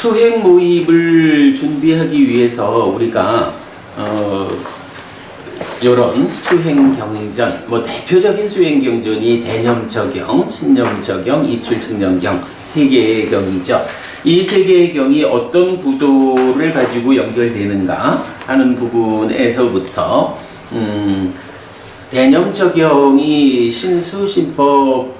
수행 모임을 준비하기 위해서 우리가 이런 수행 경전, 대표적인 수행 경전이 대념처경, 신념처경, 입출측념경 세 개의 경이죠. 이 세 개의 경이 어떤 구도를 가지고 연결되는가 하는 부분에서부터 대념처경이 신수신법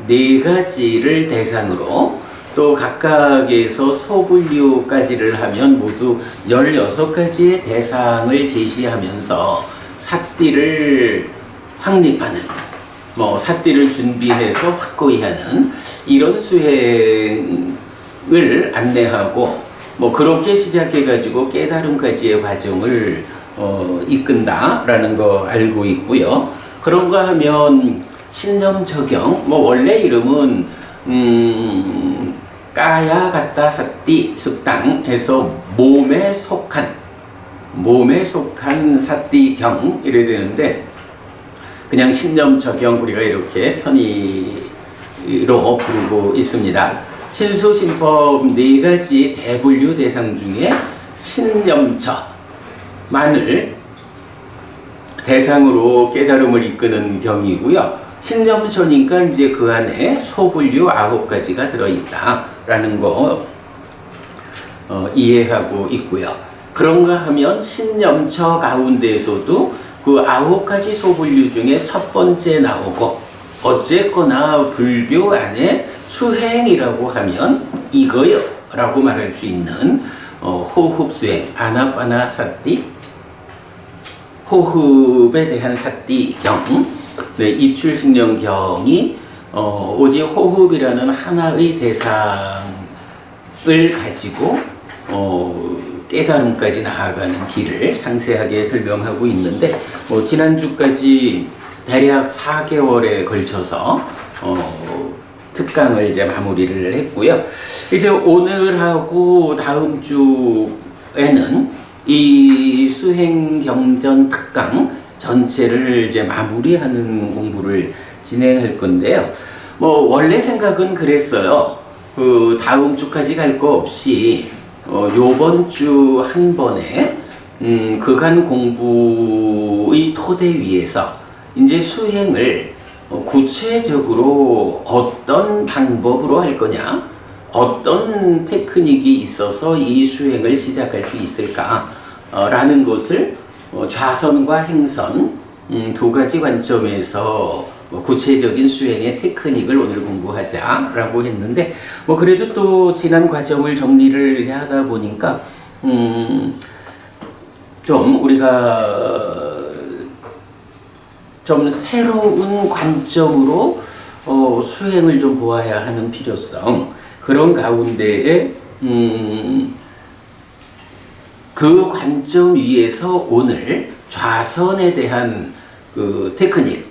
네 가지를 대상으로 또 각각에서 소분류까지를 하면 모두 16가지의 대상을 제시하면서 삿띠를 확립하는, 삿띠를 준비해서 확고히 하는 이런 수행을 안내하고 그렇게 시작해가지고 깨달음까지의 과정을 이끈다라는 거 알고 있고요. 그런가 하면 신념처경, 원래 이름은 까야가타 삿띠 숙당해서 몸에 속한 삿띠경 이래야 되는데, 그냥 신념처경 우리가 이렇게 편의로 부르고 있습니다. 신수신법 네 가지 대분류 대상 중에 신념처만을 대상으로 깨달음을 이끄는 경이고요. 신념처니까 이제 그 안에 소분류 9가지가 들어있다라는 거 이해하고 있고요. 그런가 하면 신념처 가운데에서도 그 9가지 소분류 중에 첫 번째 나오고, 어쨌거나 불교 안에 수행이라고 하면 이거요 라고 말할 수 있는 호흡수행, 아나파나 삿띠, 호흡에 대한 삿띠경, 입출측념경이 오직 호흡이라는 하나의 대상을 가지고 깨달음까지 나아가는 길을 상세하게 설명하고 있는데, 지난주까지 대략 4개월에 걸쳐서 특강을 이제 마무리를 했고요. 이제 오늘하고 다음 주에는 이 수행경전 특강 전체를 이제 마무리하는 공부를 진행할 건데요. 원래 생각은 그랬어요. 그 다음 주까지 갈 거 없이 요번 주 한 번에 그간 공부의 토대 위에서 이제 수행을 구체적으로 어떤 방법으로 할 거냐, 어떤 테크닉이 있어서 이 수행을 시작할 수 있을까 라는 것을 좌선과 행선 두 가지 관점에서 구체적인 수행의 테크닉을 오늘 공부하자라고 했는데, 그래도 또 지난 과정을 정리를 하다 보니까 좀 우리가 좀 새로운 관점으로 수행을 좀 보아야 하는 필요성, 그런 가운데에 그 관점 위에서 오늘 좌선에 대한 그 테크닉,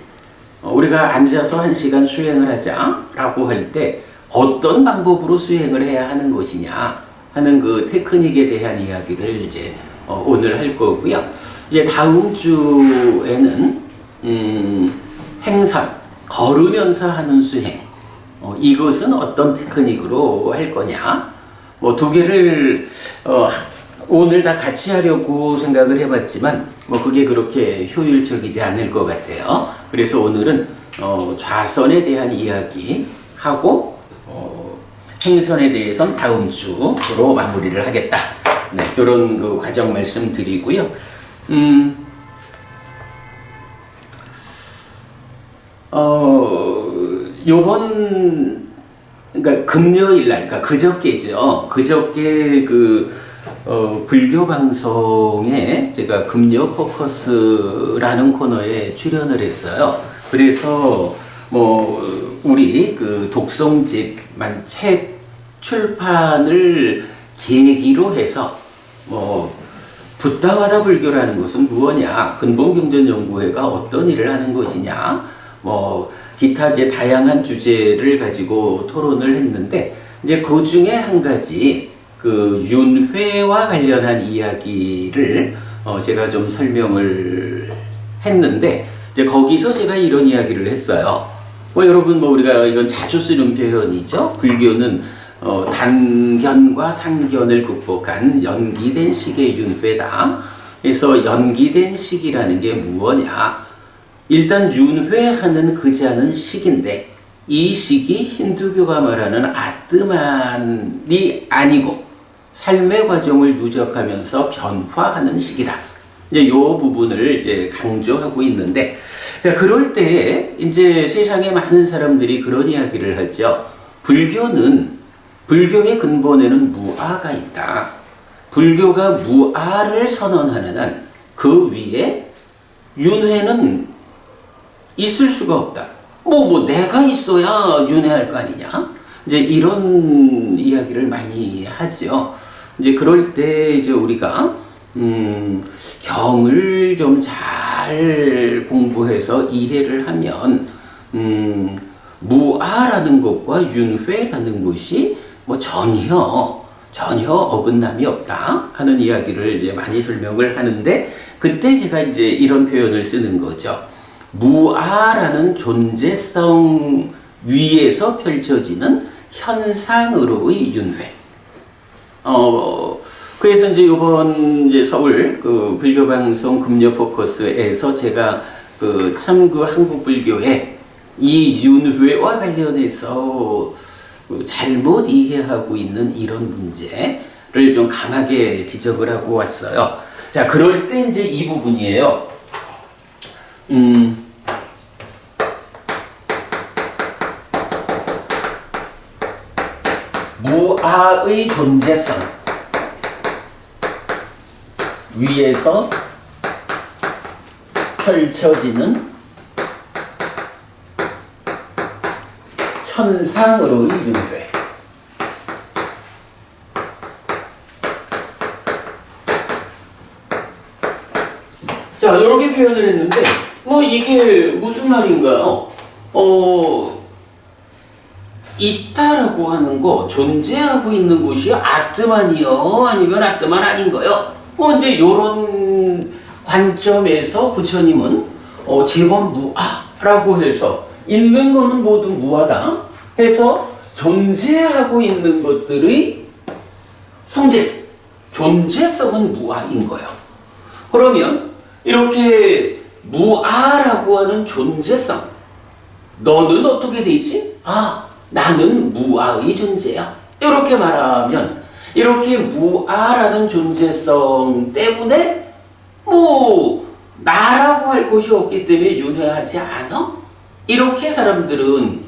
우리가 앉아서 1시간 수행을 하자라고 할 때 어떤 방법으로 수행을 해야 하는 것이냐 하는 그 테크닉에 대한 이야기를 이제 오늘 할 거고요. 이제 다음 주에는 행선, 걸으면서 하는 수행, 이것은 어떤 테크닉으로 할 거냐, 두 개를 오늘 다 같이 하려고 생각을 해봤지만 그게 그렇게 효율적이지 않을 것 같아요. 그래서 오늘은 좌선에 대한 이야기 하고 행선에 대해서는 다음 주로 마무리를 하겠다. 네, 이런 그 과정 말씀드리고요. 그러니까 금요일 날, 그러니까 그저께죠. 그저께 불교 방송에 제가 금요 포커스라는 코너에 출연을 했어요. 그래서 우리 그 독송집만 책 출판을 계기로 해서 붓다와다 불교라는 것은 무엇이냐, 근본경전연구회가 어떤 일을 하는 것이냐, 기타 이제 다양한 주제를 가지고 토론을 했는데, 이제 그 중에 한 가지 그 윤회와 관련한 이야기를 제가 좀 설명을 했는데, 이제 거기서 제가 이런 이야기를 했어요. 여러분 우리가 이건 자주 쓰는 표현이죠. 불교는 단견과 상견을 극복한 연기된 식의 윤회다. 그래서 연기된 식이라는 게 무엇냐? 일단 윤회하는 그자는 식인데 이 식이 힌두교가 말하는 아뜨만이 아니고 삶의 과정을 누적하면서 변화하는 식이다. 이제 요 부분을 이제 강조하고 있는데, 자, 그럴 때 이제 세상에 많은 사람들이 그런 이야기를 하죠. 불교의 근본에는 무아가 있다. 불교가 무아를 선언하는 한 그 위에 윤회는 있을 수가 없다. 내가 있어야 윤회할 거 아니냐? 이제 이런 이야기를 많이 하죠. 이제 그럴 때 이제 우리가 경을 좀 잘 공부해서 이해를 하면 무아라는 것과 윤회라는 것이 전혀 어긋남이 없다 하는 이야기를 이제 많이 설명을 하는데, 그때 제가 이제 이런 표현을 쓰는 거죠. 무아라는 존재성 위에서 펼쳐지는 현상으로의 윤회. 그래서 이제 이번 이제 서울 그 불교방송 금요 포커스에서 제가 참 한국 불교의 이 윤회와 관련해서 잘못 이해하고 있는 이런 문제를 좀 강하게 지적을 하고 왔어요. 자, 그럴 때 이제 이 부분이에요. 무아의 존재성 위에서 펼쳐지는 현상으로의 윤회. 자, 이렇게 표현을 했는데 이게 무슨 말인가요? 있다라고 하는 거, 존재하고 있는 것이 아뜨만이요? 아니면 아뜨만 아닌 거요? 이제 이런 관점에서 부처님은 제법 무아라고 해서 있는 거는 모두 무아다 해서 존재하고 있는 것들의 성질, 존재성은 무아인 거예요. 그러면 이렇게 무아라고 하는 존재성, 너는 어떻게 되지? 나는 무아의 존재야. 이렇게 말하면 이렇게 무아라는 존재성 때문에 나라고 할 것이 없기 때문에 윤회하지 않아? 이렇게 사람들은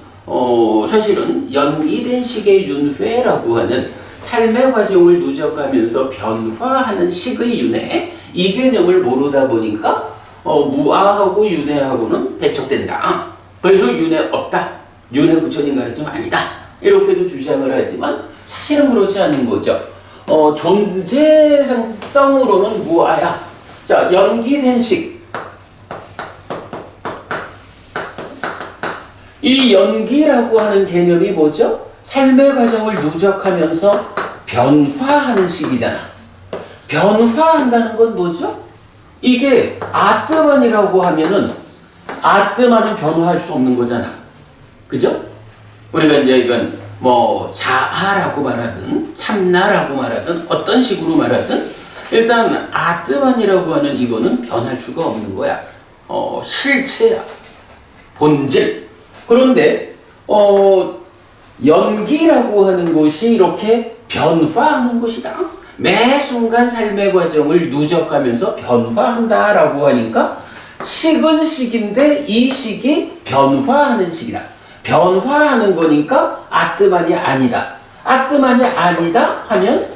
사실은 연기된 식의 윤회라고 하는 삶의 과정을 누적하면서 변화하는 식의 윤회, 이 개념을 모르다 보니까 무아하고 윤회하고는 배척된다. 그래서 윤회 없다. 윤회 부처님 가르침 아니다. 이렇게도 주장을 하지만 사실은 그렇지 않은 거죠. 존재성으로는 무아야. 자, 연기된 식. 이 연기라고 하는 개념이 뭐죠? 삶의 과정을 누적하면서 변화하는 식이잖아. 변화한다는 건 뭐죠? 이게 아뜨만이라고 하면은 아뜨만은 변화할 수 없는 거잖아. 그죠? 우리가 이제 이건 자아라고 말하든 참나라고 말하든 어떤 식으로 말하든 일단 아뜨만이라고 하는 이거는 변할 수가 없는 거야. 실체야. 본질. 그런데 연기라고 하는 것이 이렇게 변화하는 것이다. 매 순간 삶의 과정을 누적하면서 변화한다라고 하니까 식은 식인데 이 식이 변화하는 식이다. 변화하는 거니까 아뜨만이 아니다. 아뜨만이 아니다 하면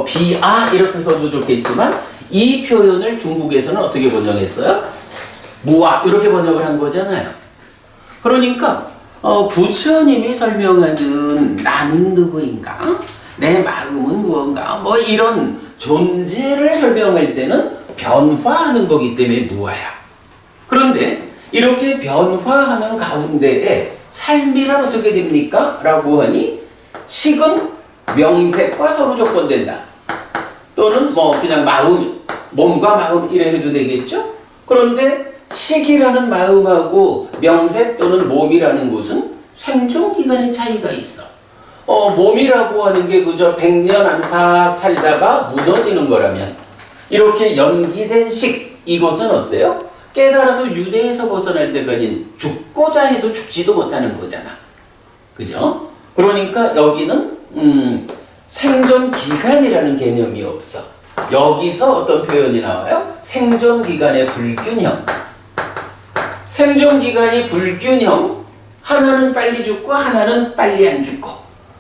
비아 이렇게 써도 좋겠지만 이 표현을 중국에서는 어떻게 번역했어요? 무아 이렇게 번역을 한 거잖아요. 그러니까 부처님이 설명하는 나는 누구인가? 내 마음은 무언가? 이런 존재를 설명할 때는 변화하는 거기 때문에 무아야. 그런데 이렇게 변화하는 가운데에 삶이란 어떻게 됩니까? 라고 하니 식은 명색과 서로 조건된다. 또는 그냥 마음, 몸과 마음 이래 해도 되겠죠? 그런데 식이라는 마음하고 명색 또는 몸이라는 것은 생존기간의 차이가 있어. 몸이라고 하는 게 그저 100년 안팎 살다가 무너지는 거라면 이렇게 연기된 식 이것은 어때요? 깨달아서 유대에서 벗어날 때까지 죽고자 해도 죽지도 못하는 거잖아. 그죠? 그러니까 여기는 생존 기간이라는 개념이 없어. 여기서 어떤 표현이 나와요? 생존 기간의 불균형. 생존 기간이 불균형. 하나는 빨리 죽고 하나는 빨리 안 죽고.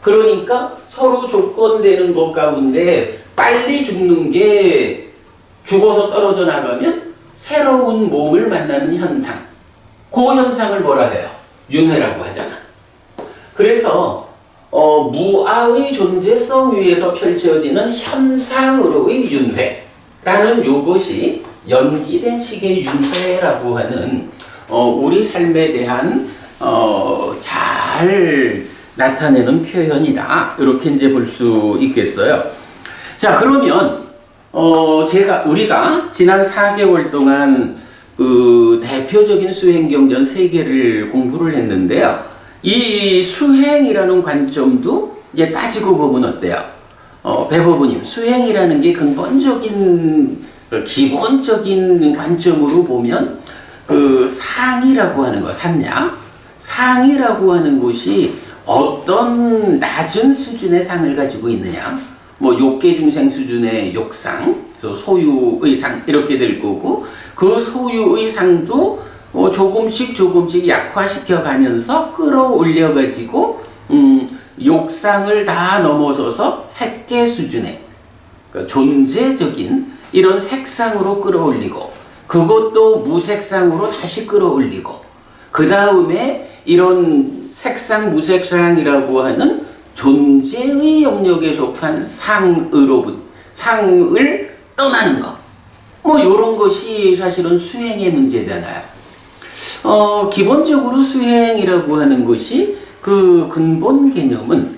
그러니까 서로 조건되는 것 가운데 빨리 죽는 게 죽어서 떨어져 나가면 새로운 몸을 만나는 현상. 그 현상을 뭐라 해요? 윤회라고 하잖아. 그래서 무아의 존재성 위에서 펼쳐지는 현상으로의 윤회라는 요것이 연기된 식의 윤회라고 하는 우리 삶에 대한 잘 나타내는 표현이다. 이렇게 이제 볼 수 있겠어요. 자, 그러면 우리가 지난 4개월 동안 그 대표적인 수행경전 3개를 공부를 했는데요. 이 수행이라는 관점도 이제 따지고 보면 어때요? 배보부님, 수행이라는 게 근본적인, 기본적인 관점으로 보면 그 상이라고 하는 거, 산냐? 상이라고 하는 것이 어떤 낮은 수준의 상을 가지고 있느냐? 뭐 욕계중생 수준의 욕상, 그래서 소유의 상 이렇게 될 거고 그 소유의 상도 조금씩 약화시켜 가면서 끌어올려 가지고 욕상을 다 넘어서서 색계 수준의 그러니까 존재적인 이런 색상으로 끌어올리고 그것도 무색상으로 다시 끌어올리고 그 다음에 이런 색상 무색상이라고 하는 존재의 영역에 속한 상을 떠나는 것. 뭐 요런 것이 사실은 수행의 문제잖아요. 기본적으로 수행이라고 하는 것이 그 근본 개념은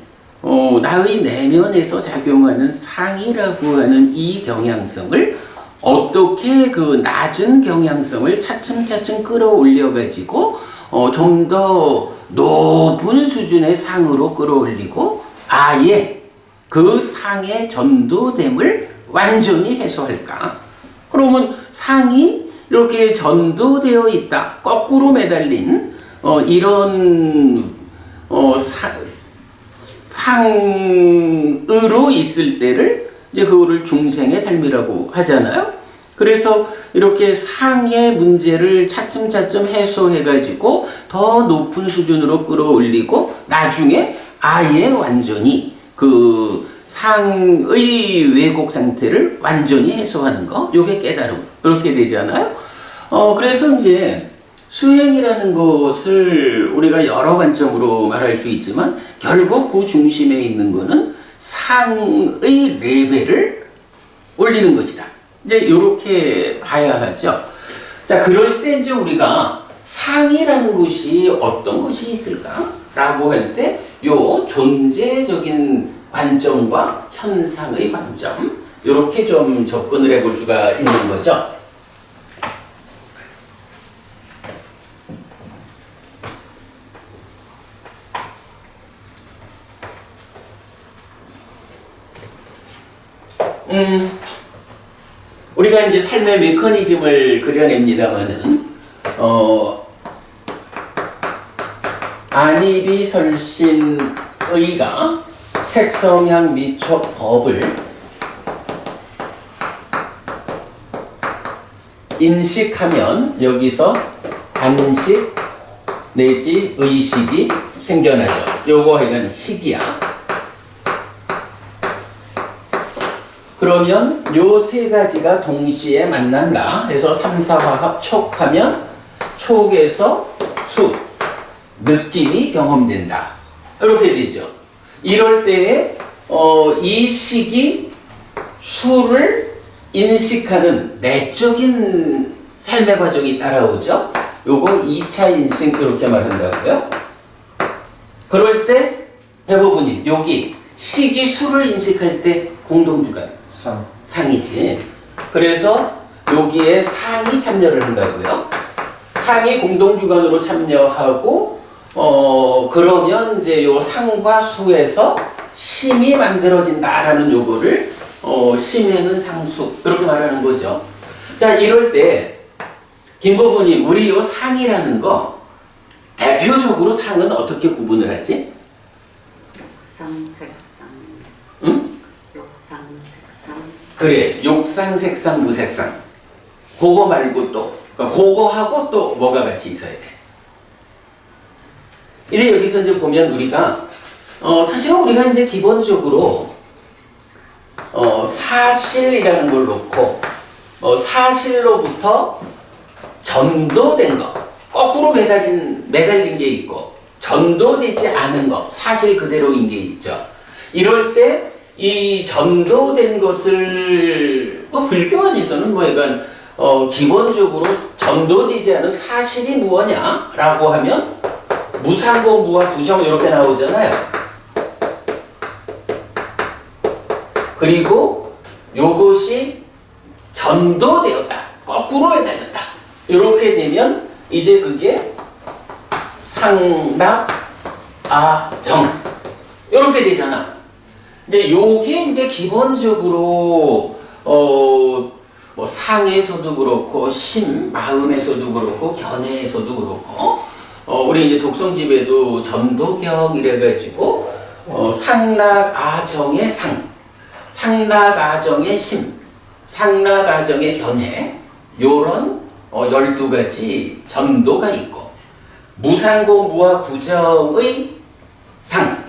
나의 내면에서 작용하는 상이라고 하는 이 경향성을 어떻게 그 낮은 경향성을 차츰차츰 끌어올려 가지고 좀 더 높은 수준의 상으로 끌어올리고 아예 그 상의 전도됨을 완전히 해소할까? 그러면 상이 이렇게 전도되어 있다. 거꾸로 매달린 이런 상으로 있을 때를 이제 그거를 중생의 삶이라고 하잖아요. 그래서 이렇게 상의 문제를 차츰차츰 해소해가지고 더 높은 수준으로 끌어올리고 나중에 아예 완전히 그 상의 왜곡 상태를 완전히 해소하는 거, 요게 깨달음. 그렇게 되잖아요. 그래서 이제 수행이라는 것을 우리가 여러 관점으로 말할 수 있지만 결국 그 중심에 있는 거는 상의 레벨을 올리는 것이다. 이제 이렇게 봐야 하죠. 자, 그럴 때 이제 우리가 상이라는 것이 어떤 것이 있을까? 라고 할 때 요 존재적인 관점과 현상의 관점 이렇게 좀 접근을 해볼 수가 있는 거죠. 우리가 이제 삶의 메커니즘을 그려냅니다마는 안이비설신의가 색성향 미촉 법을 인식하면 여기서 안식 내지 의식이 생겨나죠. 요거 하여간 식이야. 그러면 요 세 가지가 동시에 만난다 해서 3, 4화합 촉하면 촉에서 수, 느낌이 경험된다. 이렇게 되죠. 이럴 때에 이 식이 수를 인식하는 내적인 삶의 과정이 따라오죠. 요거 2차 인식 이렇게 말한다고요. 그럴 때 배보부님 여기 식이 수를 인식할 때 공동주관 상이지. 그래서 여기에 상이 참여를 한다고요. 상이 공동주관으로 참여하고 그러면 이제 요 상과 수에서 심이 만들어진다라는 요거를 심에는 상수 이렇게 말하는 거죠. 자, 이럴 때 김부부님, 우리 요 상이라는 거 대표적으로 상은 어떻게 구분을 하지? 육상, 색상. 응? 육상, 색상. 그래, 욕상, 색상, 무색상. 그거 말고 또, 그러니까 그거하고 또 뭐가 같이 있어야 돼. 이제 여기서 이제 보면 우리가, 사실은 우리가 이제 기본적으로, 사실이라는 걸 놓고, 사실로부터 전도된 거, 거꾸로 매달린 게 있고, 전도되지 않은 거, 사실 그대로인 게 있죠. 이럴 때, 이 전도된 것을, 불교 안에서는 약간, 기본적으로 전도되지 않은 사실이 무엇냐? 라고 하면, 무상고, 무와 부정, 이렇게 나오잖아요. 그리고 요것이 전도되었다. 거꾸로 매달렸다. 이렇게 되면, 이제 그게 상락, 정. 이렇게 되잖아. 이제 요게 이제 기본적으로, 뭐 상에서도 그렇고, 마음에서도 그렇고, 견해에서도 그렇고, 우리 이제 독성집에도 전도경 이래가지고, 상락아정의 상, 상락아정의 심, 상락아정의 견해, 요런 12가지 전도가 있고, 무상고, 무와 부정의 상,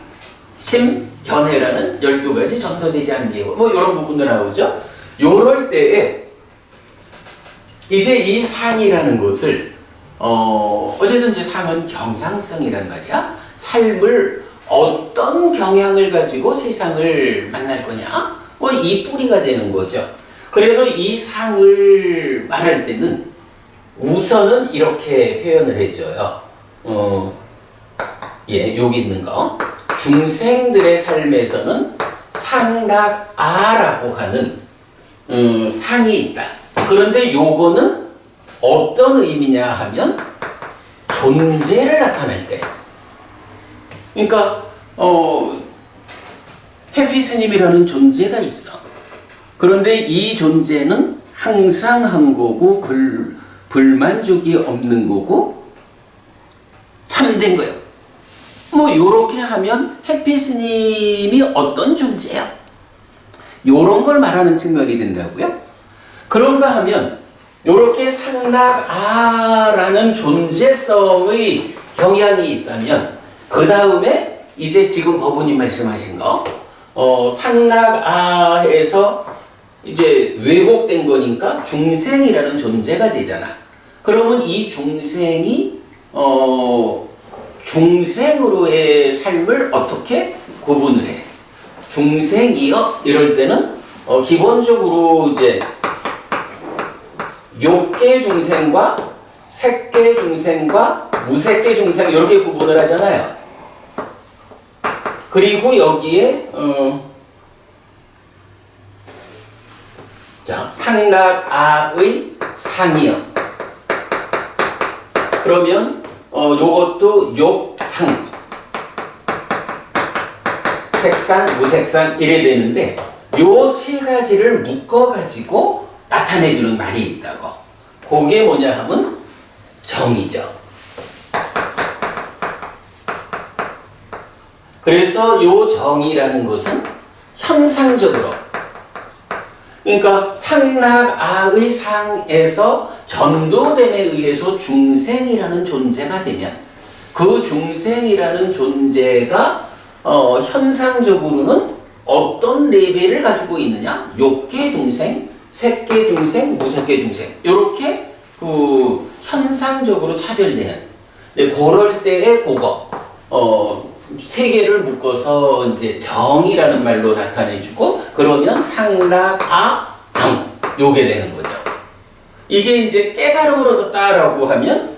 심, 견해라는 12가지 전도되지 않은 게, 뭐 요런 부분도 나오죠. 요럴 때에, 이제 이 상이라는 것을 어쨌든 이제 상은 경향성이란 말이야. 삶을 어떤 경향을 가지고 세상을 만날 거냐? 뭐 이 뿌리가 되는 거죠. 그래서 이 상을 말할 때는 우선은 이렇게 표현을 해줘요. 여기 있는 거. 중생들의 삶에서는 상락아라고 하는 상이 있다. 그런데 요거는 어떤 의미냐 하면 존재를 나타낼 때. 그러니까 해피 스님이라는 존재가 있어. 그런데 이 존재는 항상 한 거고 불만족이 없는 거고 참된 거예요. 뭐 요렇게 하면 해피 스님이 어떤 존재야? 요런 걸 말하는 측면이 된다고요? 그런가 하면 요렇게 상락아라는 존재성의 경향이 있다면 그 다음에 이제 지금 법우님 말씀하신 거 상락아에서 이제 왜곡된 거니까 중생이라는 존재가 되잖아. 그러면 이 중생이 중생으로의 삶을 어떻게 구분을 해? 중생이여 이럴 때는 기본적으로 이제 욕계 중생과 색계 중생과 무색계 중생 이렇게 구분을 하잖아요. 그리고 여기에 자, 상락아의 상이요. 그러면 요것도 욕상, 색상, 무색상 이래 되는데 요 세 가지를 묶어가지고 나타내주는 말이 있다고. 그게 뭐냐 하면 정이죠. 그래서 요 정이라는 것은 현상적으로, 그러니까 상락아의 상에서 전도됨에 의해서 중생이라는 존재가 되면 그 중생이라는 존재가 현상적으로는 어떤 레벨을 가지고 있느냐? 욕계 중생, 색계 중생, 무색계 중생 이렇게 그 현상적으로 차별되는. 네, 그럴 때에 그거 세 개를 묶어서 이제 정이라는 말로 나타내주고 그러면 상락아 정 요게 되는 거죠. 이게 이제 깨달음을 얻었다라고 하면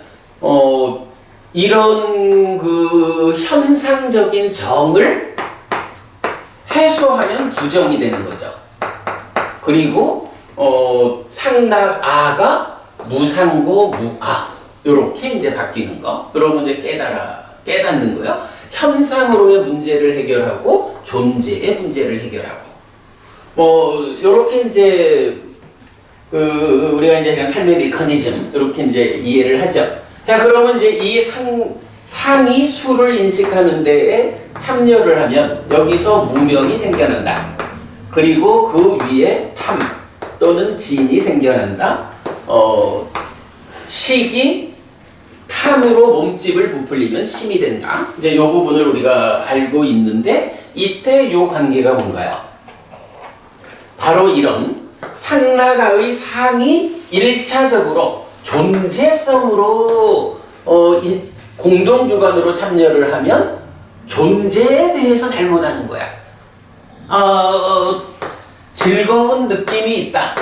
이런 그 현상적인 정을 해소하면 부정이 되는 거죠. 그리고 상락아가 무상고 무아 요렇게 이제 바뀌는 거. 그러면 이제 깨달아 깨닫는 거예요. 현상으로의 문제를 해결하고 존재의 문제를 해결하고 요렇게 이제 우리가 이제 그냥 삶의 메커니즘 이렇게 이제 이해를 하죠. 자, 그러면 이제 이 상이 수를 인식하는 데에 참여를 하면 여기서 무명이 생겨난다. 그리고 그 위에 탐 또는 진이 생겨난다. 식이 탐으로 몸집을 부풀리면 심이 된다. 이제 이 부분을 우리가 알고 있는데 이때 이 관계가 뭔가요? 바로 이런 상나가의 상이 1차적으로 존재성으로 공동주관으로 참여를 하면 존재에 대해서 잘못하는 거야. 즐거운 느낌이 있다.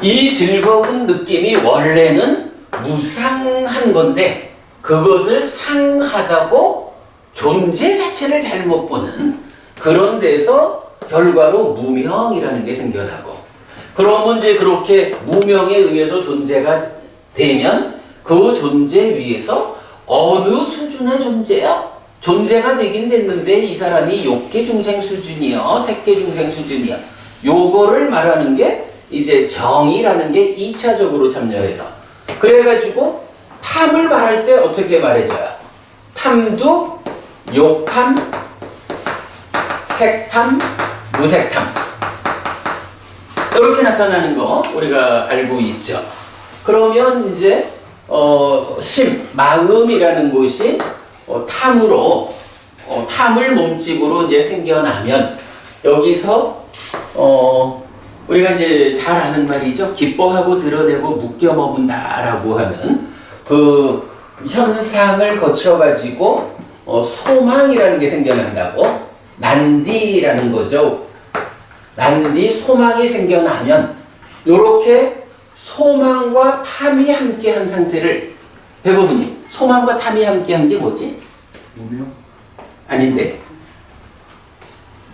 이 즐거운 느낌이 원래는 무상한 건데 그것을 상하다고 존재 자체를 잘못 보는 그런 데서 결과로 무명이라는 게 생겨나고, 그러면 이제 그렇게 무명에 의해서 존재가 되면 그 존재 위에서 어느 수준의 존재요? 존재가 되긴 됐는데 이 사람이 욕계 중생 수준이요, 색계 중생 수준이요, 요거를 말하는 게 이제 정의라는 게 2차적으로 참여해서, 그래가지고 탐을 말할 때 어떻게 말해줘요? 탐도 욕탐, 색탐, 무색탐 이렇게 나타나는 거 우리가 알고 있죠. 그러면 이제 심, 마음이라는 것이 탐으로 탐을 몸집으로 이제 생겨나면 여기서 우리가 이제 잘 아는 말이죠. 기뻐하고 드러내고 묶여 머문다라고 하는 그 현상을 거쳐 가지고 소망이라는 게 생겨난다고, 난디라는 거죠. 난디, 소망이 생겨나면 요렇게 소망과 탐이 함께한 상태를, 배고프님, 소망과 탐이 함께한 게 뭐지? 무명? 아닌데?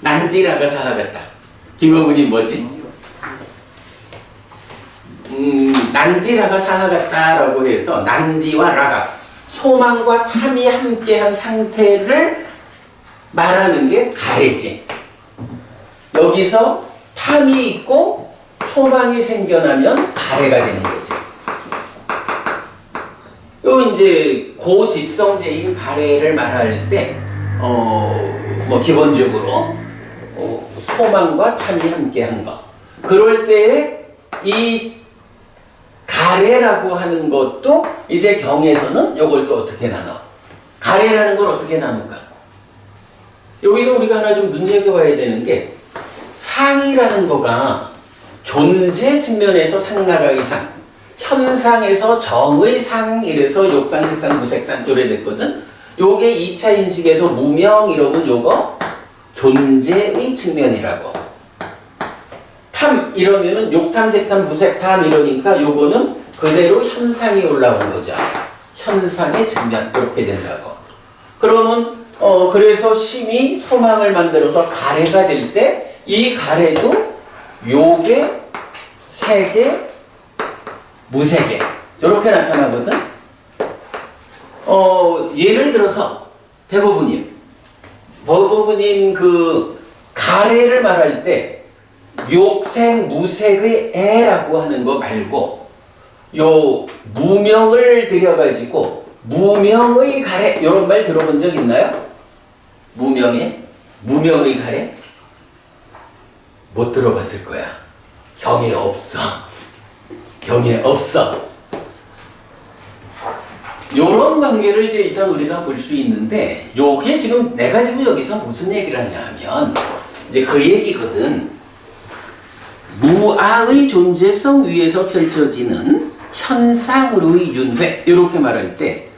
난디라가 사하갔다. 김어부님 뭐지? 난디라가 사하갔다라고 해서 난디와 라가, 소망과 탐이 함께한 상태를 말하는 게 가래지. 여기서 탐이 있고 소망이 생겨나면 가래가 되는 거죠. 요 이제 고집성제인 가래를 말할 때 기본적으로 소망과 탐이 함께한 거. 그럴 때에 이 가래라고 하는 것도 이제 경에서는 요걸 또 어떻게 나눠? 가래라는 걸 어떻게 나눌까? 여기서 우리가 하나 좀 눈여겨봐야 되는 게, 상이라는 거가 존재 측면에서 상나가의 상, 현상에서 정의 상, 이래서 욕상, 색상, 무색상 요래 됐거든. 요게 2차 인식에서 무명 이러면 요거 존재의 측면이라고. 탐 이러면은 욕탐, 색탐, 무색탐 이러니까 요거는 그대로 현상이 올라온 거죠. 현상의 측면, 그렇게 된다고. 그러면 그래서 심이 소망을 만들어서 가래가 될 때 이 가래도 요계, 색계, 무색계 이렇게 나타나거든. 예를 들어서 배보부님 그 가래를 말할 때 욕색, 무색의 애라고 하는 거 말고 요 무명을 들여가지고 무명의 가래 이런 말 들어본 적 있나요? 무명의 가래? 못 들어봤을 거야. 경에 없어. 요런 관계를 이제 일단 우리가 볼 수 있는데, 요게 지금 내가 지금 여기서 무슨 얘기를 하냐면 이제 그 얘기거든. 무아의 존재성 위에서 펼쳐지는 현상으로의 윤회, 이렇게 말할 때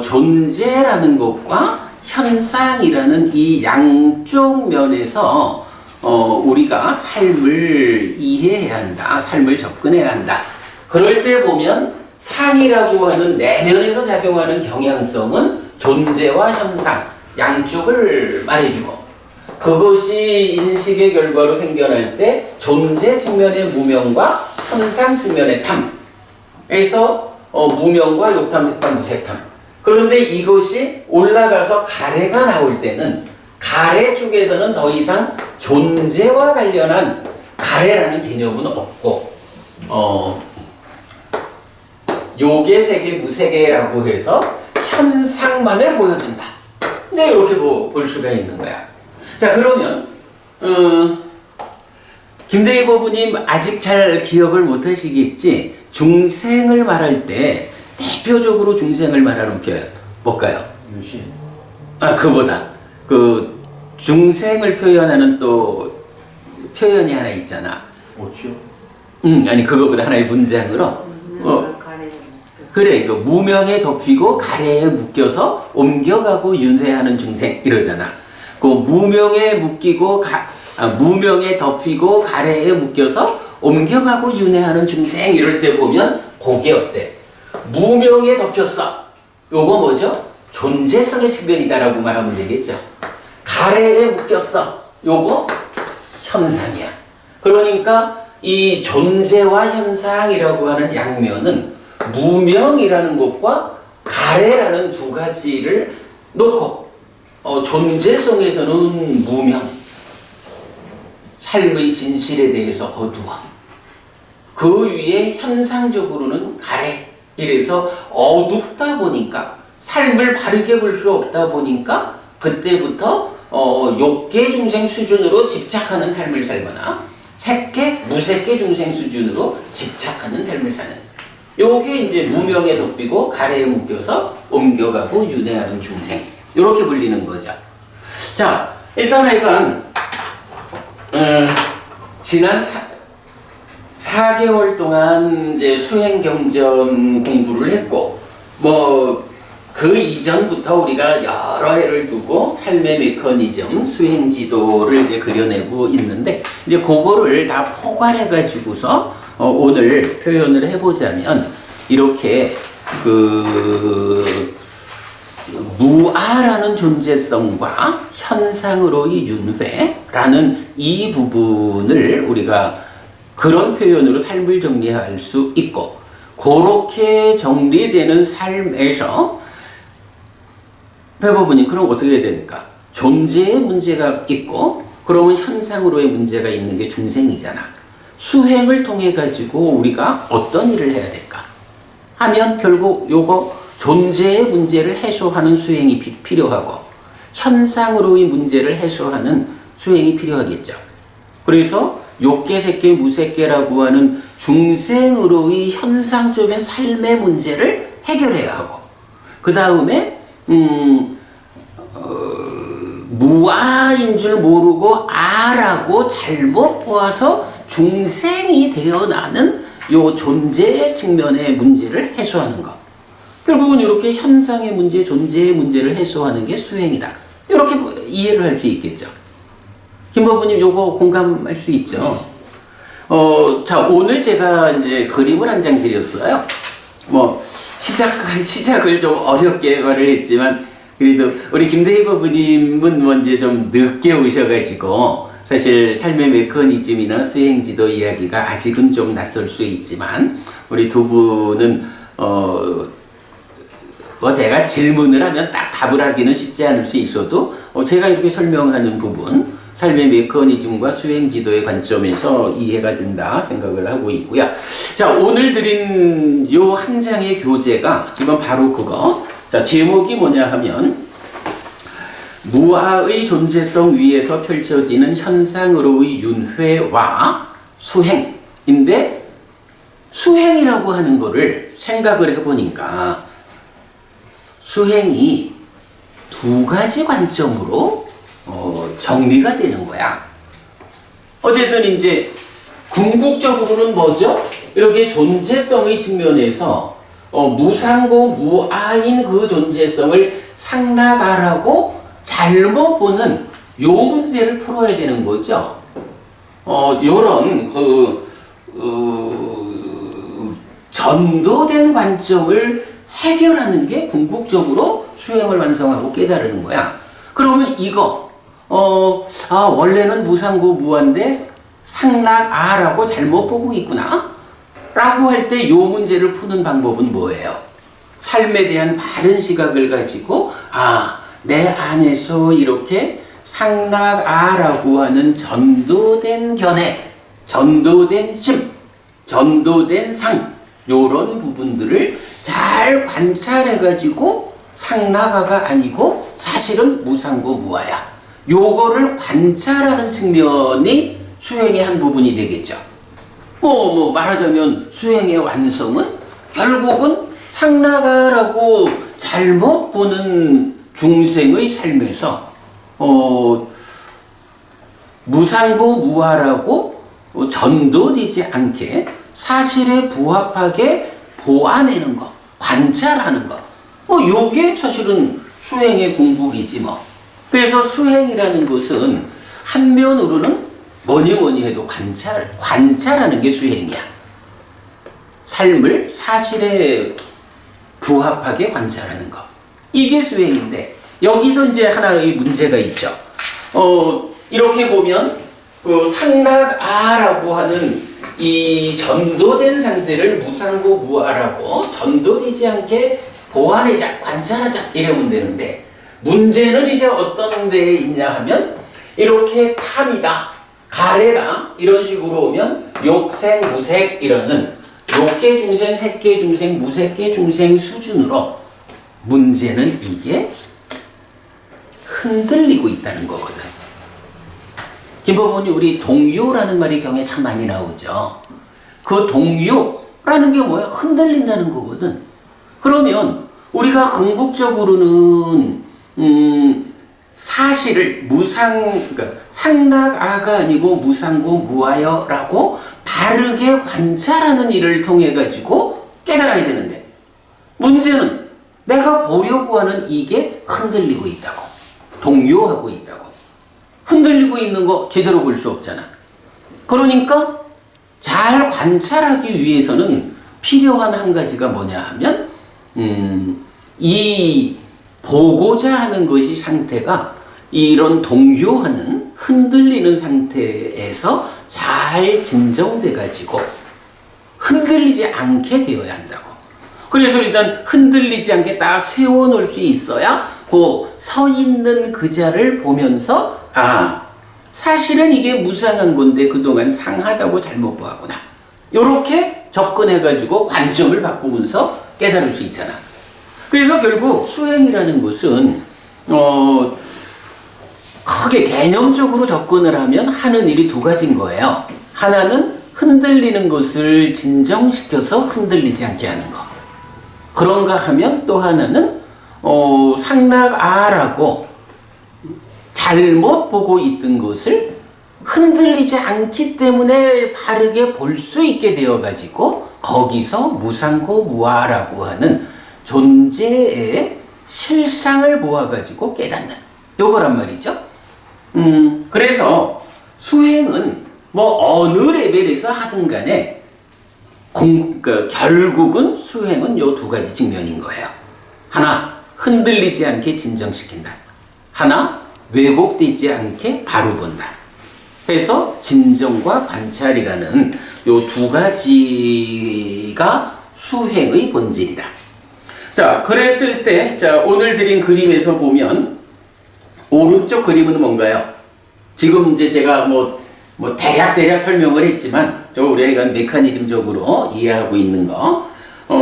존재라는 것과 현상이라는 이 양쪽 면에서 우리가 삶을 이해해야 한다, 삶을 접근해야 한다. 그럴 때 보면 상이라고 하는 내면에서 작용하는 경향성은 존재와 현상 양쪽을 말해주고, 그것이 인식의 결과로 생겨날 때 존재 측면의 무명과 현상 측면의 탐, 그래서 무명과 욕탐, 색탐, 무색탐, 그런데 이것이 올라가서 가래가 나올 때는 가래 쪽에서는 더 이상 존재와 관련한 가래라는 개념은 없고 요계 세계 무세계라고 해서 현상만을 보여준다. 이제 이렇게 볼 수가 있는 거야. 자, 그러면 김대희 법부님 아직 잘 기억을 못 하시겠지? 중생을 말할 때 대표적으로 중생을 말하는 표현 뭘까요? 유신. 그보다 그 중생을 표현하는 또 표현이 하나 있잖아. 오치요? 아니 그거보다 하나의 문장으로 가래. 그래, 그 무명에 덮이고 가래에 묶여서 옮겨가고 윤회하는 중생 이러잖아. 그 무명에 묶이고 무명에 덮이고 가래에 묶여서 옮겨가고 윤회하는 중생 이럴 때 보면 그게 어때? 무명에 덮였어. 요거 뭐죠? 존재성의 측면이다라고 말하면 되겠죠. 가래에 묶였어. 요거 현상이야. 그러니까 이 존재와 현상이라고 하는 양면은 무명이라는 것과 가래라는 두 가지를 놓고 존재성에서는 무명, 삶의 진실에 대해서 어두움, 그 위에 현상적으로는 가래. 이래서 어둡다 보니까 삶을 바르게 볼 수 없다 보니까 그때부터 욕계 중생 수준으로 집착하는 삶을 살거나 색계, 무색계 중생 수준으로 집착하는 삶을 사는 요게 이제 무명에 덮이고 가래에 묶여서 옮겨가고 윤회하는 중생 이렇게 불리는 거죠. 자, 일단 하여간 지난 4개월 동안 이제 수행경전 공부를 했고, 그 이전부터 우리가 여러 해를 두고 삶의 메커니즘, 수행지도를 이제 그려내고 있는데, 이제 그거를 다 포괄해가지고서 오늘 표현을 해보자면, 이렇게 무아라는 존재성과 현상으로의 윤회라는 이 부분을 우리가 그런 표현으로 삶을 정리할 수 있고, 그렇게 정리되는 삶에서 배법부님 그럼 어떻게 해야 될까? 존재의 문제가 있고 그러면 현상으로의 문제가 있는 게 중생이잖아. 수행을 통해 가지고 우리가 어떤 일을 해야 될까? 하면 결국 요거 존재의 문제를 해소하는 수행이 필요하고 현상으로의 문제를 해소하는 수행이 필요하겠죠. 그래서 욕계, 색계, 무색계라고 하는 중생으로의 현상적인 삶의 문제를 해결해야 하고, 그 다음에 무아인 줄 모르고 아라고 잘못 보아서 중생이 되어나는 요 존재의 측면의 문제를 해소하는 것. 결국은 이렇게 현상의 문제, 존재의 문제를 해소하는 게 수행이다. 이렇게 이해를 할 수 있겠죠. 김법부님 요거 공감할 수 있죠? 자, 오늘 제가 이제 그림을 한 장 드렸어요. 시작을 좀 어렵게 말을 했지만, 그래도 우리 김대희 법부님은 이제 좀 늦게 오셔가지고, 사실 삶의 메커니즘이나 수행지도 이야기가 아직은 좀 낯설 수 있지만, 우리 두 분은, 제가 질문을 하면 딱 답을 하기는 쉽지 않을 수 있어도, 제가 이렇게 설명하는 부분, 삶의 메커니즘과 수행지도의 관점에서 이해가 된다 생각을 하고 있고요. 자, 오늘 드린 요 한 장의 교재가 지금 바로 그거. 자, 제목이 뭐냐 하면 무아의 존재성 위에서 펼쳐지는 현상으로의 윤회와 수행인데, 수행이라고 하는 거를 생각을 해보니까 수행이 두 가지 관점으로 정리가 되는 거야. 어쨌든 이제 궁극적으로는 뭐죠? 이렇게 존재성의 측면에서 무상고 무아인 그 존재성을 상락하라고 잘못 보는 요 문제를 풀어야 되는 거죠. 요런 전도된 관점을 해결하는 게 궁극적으로 수행을 완성하고 깨달는 거야. 그러면 이거 원래는 무상고 무아인데 상락아라고 잘못 보고 있구나 라고 할 때 요 문제를 푸는 방법은 뭐예요? 삶에 대한 바른 시각을 가지고 내 안에서 이렇게 상락아라고 하는 전도된 견해, 전도된 심, 전도된 상 요런 부분들을 잘 관찰해가지고 상락아가 아니고 사실은 무상고 무아야. 요거를 관찰하는 측면이 수행의 한 부분이 되겠죠. 말하자면 수행의 완성은 결국은 상락아라고 잘못 보는 중생의 삶에서 무상고 무아라고 전도되지 않게 사실에 부합하게 보아내는 것, 관찰하는 것. 요게 사실은 수행의 공부이지 뭐. 그래서 수행이라는 것은 한면으로는 뭐니 해도 관찰하는 게 수행이야. 삶을 사실에 부합하게 관찰하는 것. 이게 수행인데, 여기서 이제 하나의 문제가 있죠. 이렇게 보면, 상락아라고 하는 이 전도된 상태를 무상고 무아라고 전도되지 않게 보완하자, 관찰하자, 이러면 되는데, 문제는 이제 어떤 데에 있냐 하면, 이렇게 탐이다, 가래다, 이런 식으로 오면, 욕생, 무색, 이러는 욕계 중생, 색계 중생, 무색계 중생 수준으로 문제는 이게 흔들리고 있다는 거거든. 김법원이 우리 동요라는 말이 경에 참 많이 나오죠. 그 동요라는 게 뭐야? 흔들린다는 거거든. 그러면 우리가 궁극적으로는 사실을 그러니까 상락아가 아니고 무상고 무아여라고 바르게 관찰하는 일을 통해 가지고 깨달아야 되는데, 문제는 내가 보려고 하는 이게 흔들리고 있다고, 동요하고 있다고. 흔들리고 있는 거 제대로 볼 수 없잖아. 그러니까 잘 관찰하기 위해서는 필요한 한 가지가 뭐냐 하면 이 보고자 하는 것이 상태가 이런 동요하는 흔들리는 상태에서 잘 진정돼 가지고 흔들리지 않게 되어야 한다고. 그래서 일단 흔들리지 않게 딱 세워놓을 수 있어야 그 서 있는 그 자를 보면서 사실은 이게 무상한 건데 그동안 상하다고 잘못 보았구나. 요렇게 접근해가지고 관점을 바꾸면서 깨달을 수 있잖아. 그래서 결국 수행이라는 것은 크게 개념적으로 접근을 하면 하는 일이 두 가지인 거예요. 하나는 흔들리는 것을 진정시켜서 흔들리지 않게 하는 거. 그런가 하면 또 하나는 상락아라고 잘못 보고 있던 것을 흔들리지 않기 때문에 바르게 볼 수 있게 되어가지고 거기서 무상고 무아라고 하는 존재의 실상을 보아가지고 깨닫는 요거란 말이죠. 그래서 수행은 뭐 어느 레벨에서 하든 간에 결국은 수행은 요 두 가지 측면인 거예요. 하나, 흔들리지 않게 진정시킨다. 하나, 왜곡되지 않게 바로 본다. 그래서 진정과 관찰이라는 요 두 가지가 수행의 본질이다. 자, 그랬을 때, 오늘 드린 그림에서 보면, 오른쪽 그림은 뭔가요? 지금 이제 제가 대략 설명을 했지만, 우리가 메커니즘적으로 이해하고 있는 거,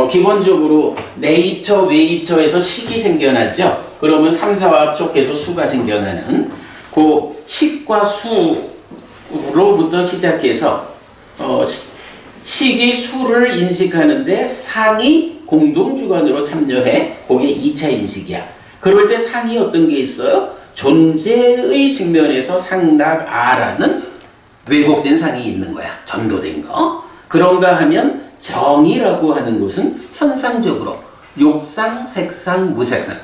기본적으로 내입처, 외입처에서 식이 생겨나죠? 그러면 3, 4와 합촉해서 수가 생겨나는 그 식과 수로부터 시작해서 식이 수를 인식하는데 상이 공동주관으로 참여해. 그게 2차 인식이야. 그럴 때 상이 어떤 게 있어요? 존재의 측면에서 상락아라는 왜곡된 상이 있는 거야. 전도된 거. 그런가 하면 정이라고 하는 것은 현상적으로 욕상, 색상, 무색상,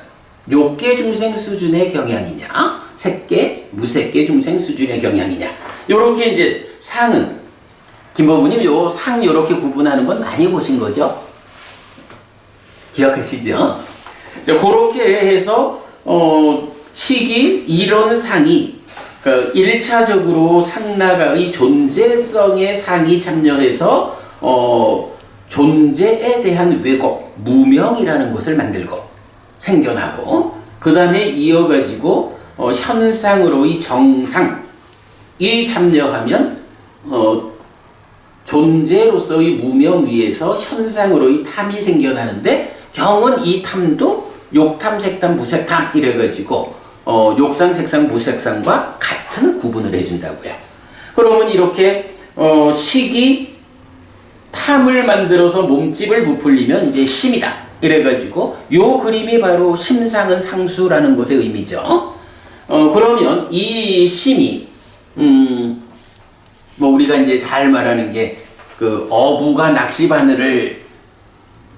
욕계 중생 수준의 경향이냐, 색계, 무색계 중생 수준의 경향이냐. 요렇게 이제 상은, 김법우님 요 상 요렇게 구분하는 건 많이 보신 거죠? 기억하시죠? 그렇게 해서, 식이, 이런 상이, 1차적으로 상락아의 존재성의 상이 참여해서, 존재에 대한 왜곡, 무명이라는 것을 만들고 생겨나고, 그 다음에 이어가지고 현상으로의 정상, 이 참여하면 존재로서의 무명 위에서 현상으로의 탐이 생겨나는데, 경은 이 탐도 욕탐, 색탐, 무색탐 이래가지고 욕상, 색상, 무색상과 같은 구분을 해준다고요. 그러면 이렇게 식이 탐을 만들어서 몸집을 부풀리면 이제 심이다 이래가지고 요 그림이 바로 심상은 상수라는 것의 의미죠. 그러면 이 심이 뭐 우리가 이제 잘 말하는 게 그 어부가 낚시바늘을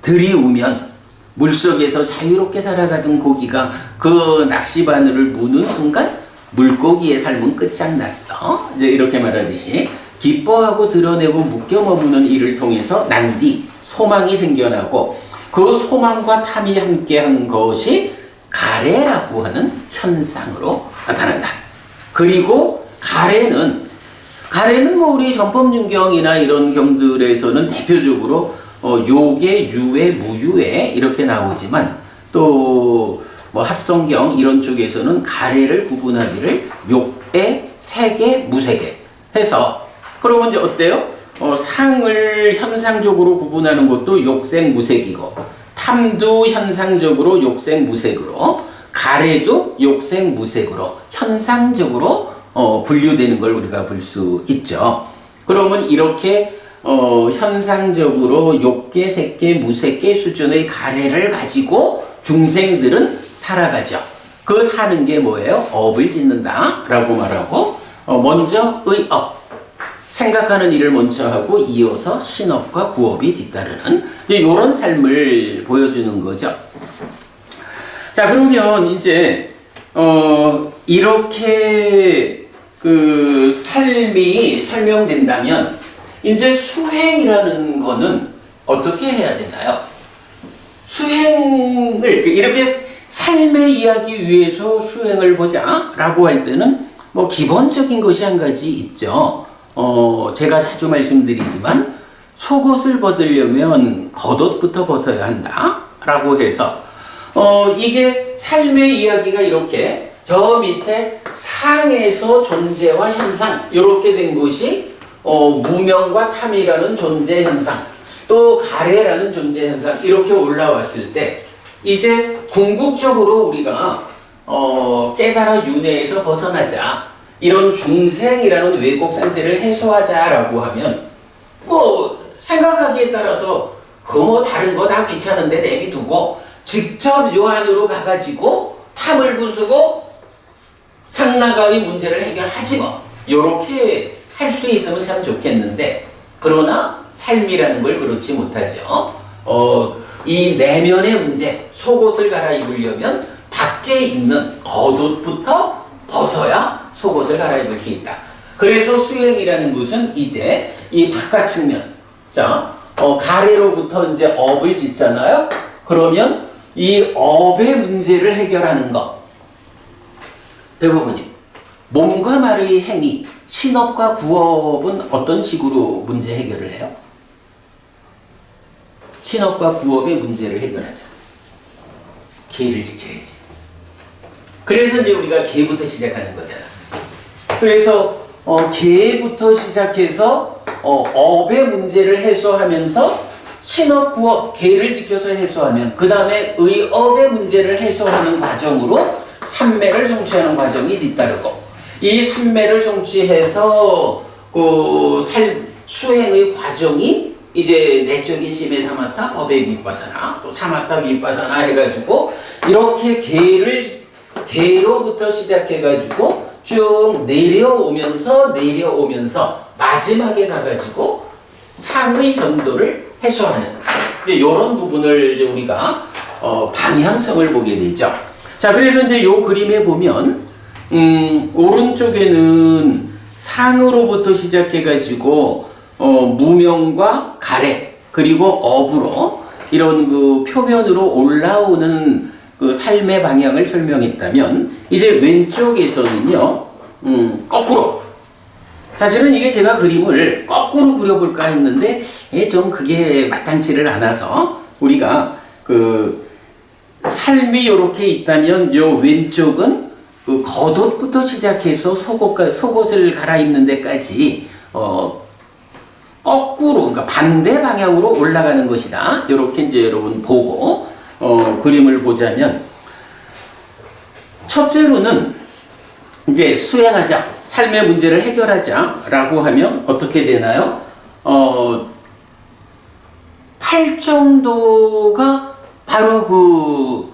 들이우면 물속에서 자유롭게 살아가던 고기가 그 낚시바늘을 무는 순간 물고기의 삶은 끝장났어. 이제 이렇게 말하듯이 기뻐하고 드러내고 묶여 머무는 이를 통해서 난디, 소망이 생겨나고, 그 소망과 탐이 함께한 것이 가래라고 하는 현상으로 나타난다. 그리고 가래는 뭐 우리 전법윤경이나 이런 경들에서는 대표적으로 요계, 유회, 무유회 이렇게 나오지만, 또 뭐 합성경 이런 쪽에서는 가래를 구분하기를 욕계, 세계, 무세계 해서, 그러면 이제 어때요? 상을 현상적으로 구분하는 것도 욕생, 무색이고, 탐도 현상적으로 욕생, 무색으로, 가래도 욕생, 무색으로 현상적으로 분류되는 걸 우리가 볼 수 있죠. 그러면 이렇게 현상적으로 욕계, 색계, 무색계 수준의 가래를 가지고 중생들은 살아가죠. 그 사는 게 뭐예요? 업을 짓는다 라고 말하고, 먼저 의업, 생각하는 일을 먼저 하고 이어서 신업과 구업이 뒤따르는 이제 이런 삶을 보여주는 거죠. 자, 그러면 이제 이렇게 그 삶이 설명된다면, 이제 수행이라는 거는 어떻게 해야 되나요? 수행을 이렇게 삶의 이야기 위해서 수행을 보자 라고 할 때는 뭐 기본적인 것이 한 가지 있죠. 제가 자주 말씀드리지만 속옷을 벗으려면 겉옷부터 벗어야 한다 라고 해서 이게 삶의 이야기가 이렇게 저 밑에 상에서 존재와 현상 이렇게 된 것이 무명과 탐이라는 존재 현상, 또 가래라는 존재 현상 이렇게 올라왔을 때, 이제 궁극적으로 우리가 깨달아 윤회에서 벗어나자, 이런 중생이라는 왜곡 상태를 해소하자라고 하면, 뭐 생각하기에 따라서 그 뭐 다른 거 다 귀찮은데 내비두고 직접 요 안으로 가가지고 탐을 부수고 상나가의 문제를 해결하지 뭐, 요렇게 할 수 있으면 참 좋겠는데, 그러나 삶이라는 걸 그렇지 못하죠. 이 내면의 문제, 속옷을 갈아입으려면 밖에 있는 겉옷부터 벗어야 속옷을 갈아입을 수 있다. 그래서 수행이라는 것은 이제 이 바깥 측면, 자, 가래로부터 이제 업을 짓잖아요. 그러면 이 업의 문제를 해결하는 것, 대부분이 몸과 말의 행위, 신업과 구업은 어떤 식으로 문제 해결을 해요? 신업과 구업의 문제를 해결하자. 계를 지켜야지. 그래서 이제 우리가 계부터 시작하는 거잖아. 그래서 계부터 시작해서 업의 문제를 해소하면서 신업, 구업, 계를 지켜서 해소하면, 그 다음에 의업의 문제를 해소하는 과정으로 삼매를 성취하는 과정이 뒤따르고, 이 삼매를 성취해서 수행의 과정이 이제 내적인 심의 사마타, 법의 윗바사나, 또 사마타 윗바사나 해가지고 이렇게 계로부터 시작해가지고 쭉 내려오면서 마지막에 가가지고 상의 전도를 해소하는 이제 이런 부분을 이제 우리가 방향성을 보게 되죠. 자, 그래서 이제 요 그림에 보면 오른쪽에는 상으로부터 시작해가지고 무명과 가래 그리고 업으로 이런 그 표면으로 올라오는 그 삶의 방향을 설명했다면, 이제 왼쪽에서는요 거꾸로 사실은 이게 제가 그림을 거꾸로 그려볼까 했는데 좀 그게 마땅치를 않아서 우리가 그 삶이 이렇게 있다면 요 왼쪽은 그 겉옷부터 시작해서 속옷을 갈아입는 데까지 거꾸로 그러니까 반대 방향으로 올라가는 것이다. 이렇게 이제 여러분 보고 그림을 보자면 첫째로는 이제 수행하자, 삶의 문제를 해결하자라고 하면 어떻게 되나요? 팔정도가 바로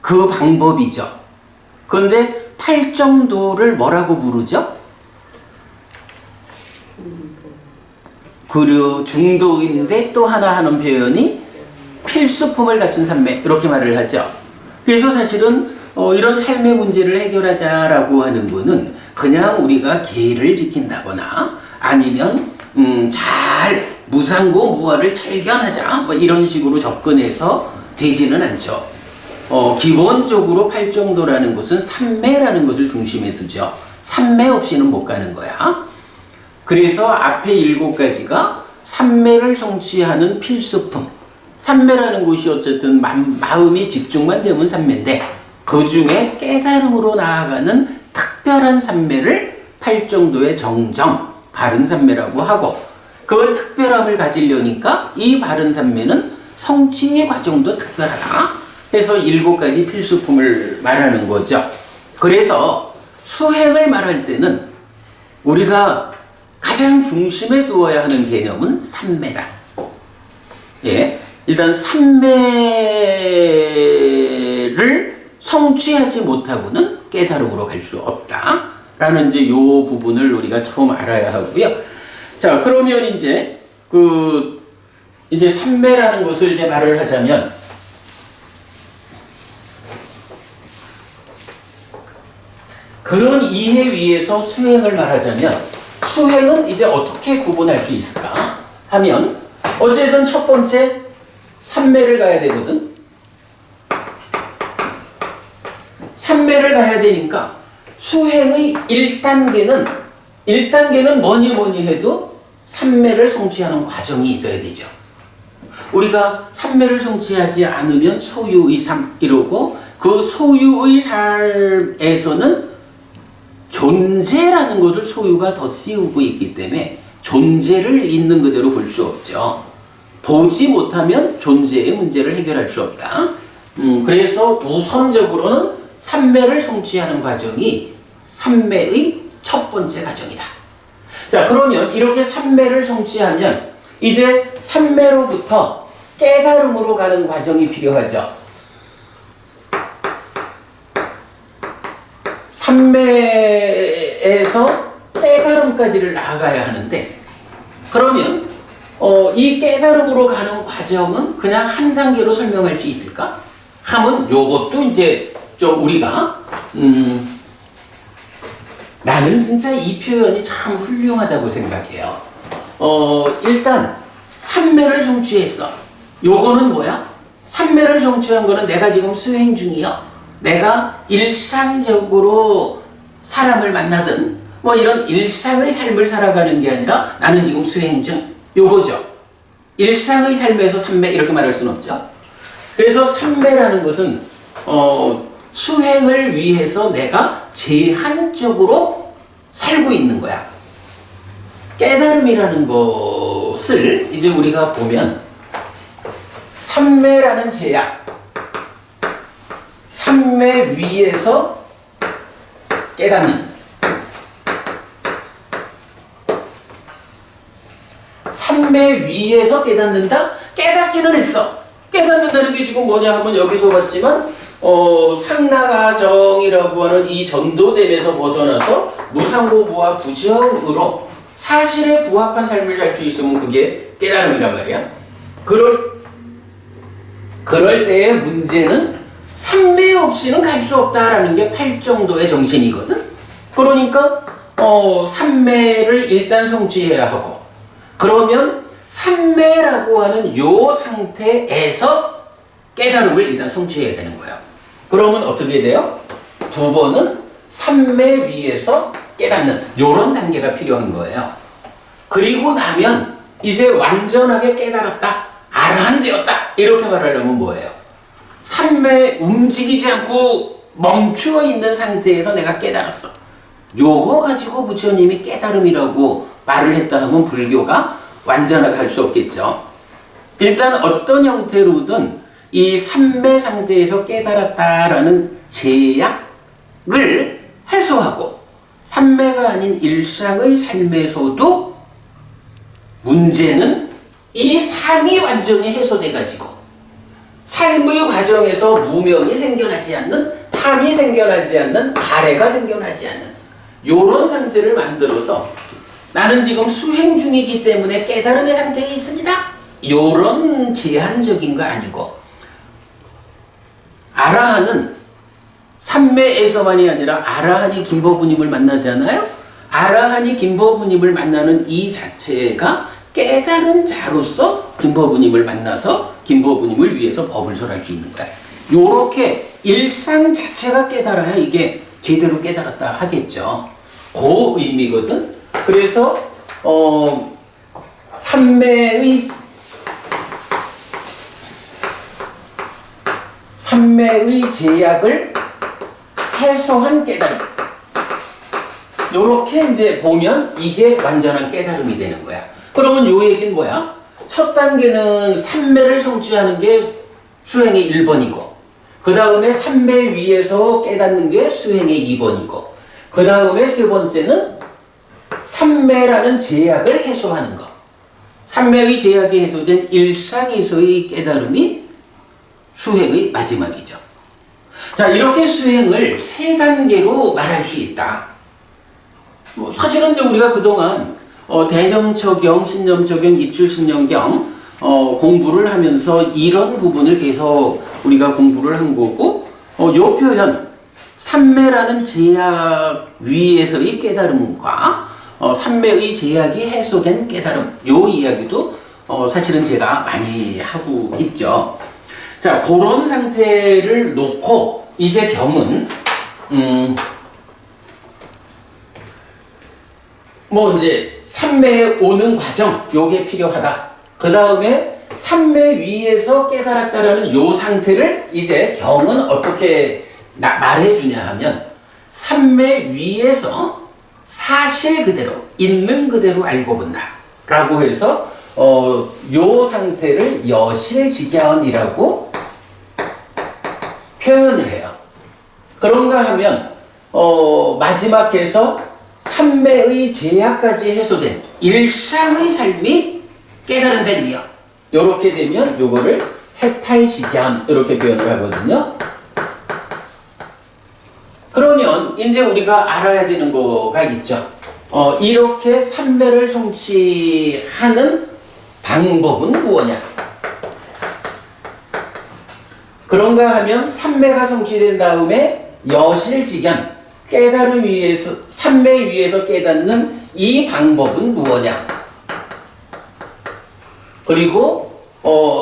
그 방법이죠. 그런데 팔정도를 뭐라고 부르죠? 중도인데 또 하나 하는 표현이 필수품을 갖춘 삼매 이렇게 말을 하죠. 그래서 사실은 이런 삶의 문제를 해결하자라고 하는 거는 그냥 우리가 계를 지킨다거나 아니면 잘 무상고 무아를 철견하자 뭐 이런 식으로 접근해서 되지는 않죠. 기본적으로 팔정도라는 것은 삼매라는 것을 중심에 두죠. 삼매 없이는 못 가는 거야. 그래서 앞에 7가지가 삼매를 성취하는 필수품. 삼매라는 것이 어쨌든 마음이 집중만 되면 삼매인데 그 중에 깨달음으로 나아가는 특별한 삼매를 팔정도의 정정, 바른 삼매라고 하고 그 특별함을 가지려니까 이 바른 삼매는 성취의 과정도 특별하다. 해서 7가지 필수품을 말하는 거죠. 그래서 수행을 말할 때는 우리가 가장 중심에 두어야 하는 개념은 삼매다. 예, 일단 삼매를 성취하지 못하고는 깨달음으로 갈 수 없다라는 이제 요 부분을 우리가 처음 알아야 하고요. 자, 그러면 이제 이제 삼매라는 것을 이제 말을 하자면 그런 이해 위에서 수행을 말하자면 수행은 이제 어떻게 구분할 수 있을까 하면 어쨌든 첫 번째 삼매를 가야 되거든. 삼매를 가야 되니까 수행의 1단계는 뭐니 해도 삼매를 성취하는 과정이 있어야 되죠. 우리가 삼매를 성취하지 않으면 소유의 삶 이러고 그 소유의 삶에서는 존재라는 것을 소유가 더 씌우고 있기 때문에 존재를 있는 그대로 볼 수 없죠. 보지 못하면 존재의 문제를 해결할 수 없다. 그래서 우선적으로는 삼매를 성취하는 과정이 삼매의 첫 번째 과정이다. 자, 그러면 이렇게 삼매를 성취하면 이제 삼매로부터 깨달음으로 가는 과정이 필요하죠. 삼매에서 깨달음까지를 나아가야 하는데 그러면 이 깨달음으로 가는 과정은 그냥 한 단계로 설명할 수 있을까? 하면 요것도 이제 좀 우리가 나는 진짜 이 표현이 참 훌륭하다고 생각해요. 일단 삼매를 성취했어. 요거는 뭐야? 삼매를 성취한 거는 내가 지금 수행 중이요. 내가 일상적으로 사람을 만나든 뭐 이런 일상의 삶을 살아가는 게 아니라 나는 지금 수행 중 요거죠. 일상의 삶에서 삼매 이렇게 말할 수는 없죠. 그래서 삼매라는 것은 수행을 위해서 내가 제한적으로 살고 있는 거야. 깨달음이라는 것을 이제 우리가 보면 삼매라는 제약, 삼매 위에서 깨닫는, 삼매 위에서 깨닫는다? 깨닫기는 했어. 깨닫는다는 게 지금 뭐냐 하면 여기서 봤지만 상나가정이라고 하는 이 전도됨에서 벗어나서 무상고부와 부정으로 사실에 부합한 삶을 살 수 있으면 그게 깨달음이란 말이야. 그럴 때의 문제는 삼매 없이는 갈 수 없다라는 게 팔정도의 정신이거든. 그러니까 삼매를 일단 성취해야 하고 그러면 삼매라고 하는 요 상태에서 깨달음을 일단 성취해야 되는 거야. 그러면 어떻게 돼요? 두 번은 삼매 위에서 깨닫는 요런 단계가 필요한 거예요. 그리고 나면 이제 완전하게 깨달았다, 아라한 되었다 이렇게 말하려면 뭐예요? 삼매 움직이지 않고 멈추어 있는 상태에서 내가 깨달았어. 요거 가지고 부처님이 깨달음이라고 말을 했다 하면 불교가 완전하게 할 수 없겠죠. 일단 어떤 형태로든 이 삼매 상태에서 깨달았다라는 제약을 해소하고 삼매가 아닌 일상의 삶에서도 문제는 이 상이 완전히 해소돼 가지고 삶의 과정에서 무명이 생겨나지 않는, 탐이 생겨나지 않는, 가래가 생겨나지 않는 요런 상태를 만들어서 나는 지금 수행 중이기 때문에 깨달음의 상태에 있습니다 요런 제한적인 거 아니고, 아라한은 삼매에서만이 아니라 아라한이 김보부님을 만나잖아요. 아라한이 김보부님을 만나는 이 자체가 깨달은 자로서 김보부님을 만나서 김보부님을 위해서 법을 설할 수 있는 거야. 요렇게 일상 자체가 깨달아야 이게 제대로 깨달았다 하겠죠. 그 의미거든. 그래서 삼매의 제약을 해소한 깨달음. 요렇게 이제 보면 이게 완전한 깨달음이 되는 거야. 그러면 요 얘기는 뭐야? 첫 단계는 삼매를 성취하는 게 수행의 1번이고, 그 다음에 삼매 위에서 깨닫는 게 수행의 2번이고, 그 다음에 세 번째는 삼매라는 제약을 해소하는 것. 삼매의 제약이 해소된 일상에서의 깨달음이 수행의 마지막이죠. 자, 이렇게 수행을 세 단계로 말할 수 있다. 사실은 이제 우리가 그동안 대점처경, 신점처경, 입출신념경 공부를 하면서 이런 부분을 계속 우리가 공부를 한 거고, 요 표현 삼매라는 제약 위에서의 깨달음과 삼매의 제약이 해소된 깨달음, 요 이야기도 사실은 제가 많이 하고 있죠. 자, 그런 상태를 놓고 이제 경은 이제 삼매에 오는 과정, 요게 필요하다. 그 다음에 삼매 위에서 깨달았다라는 요 상태를 이제 경은 어떻게 말해주냐 하면, 삼매 위에서 사실 그대로 있는 그대로 알고 본다 라고 해서 요 상태를 여실직견이라고 표현을 해요. 그런가 하면 마지막에서 삼매의 제약까지 해소된 일상의 삶이 깨달은 삶이요. 요렇게 되면 요거를 해탈직견 이렇게 표현을 하거든요. 그러면 이제 우리가 알아야 되는 거가 있죠. 이렇게 삼매를 성취하는 방법은 무엇이냐? 그런가 하면 삼매가 성취된 다음에 여실직견, 깨달음 위에서, 삼매 위에서 깨닫는 이 방법은 무엇이냐? 그리고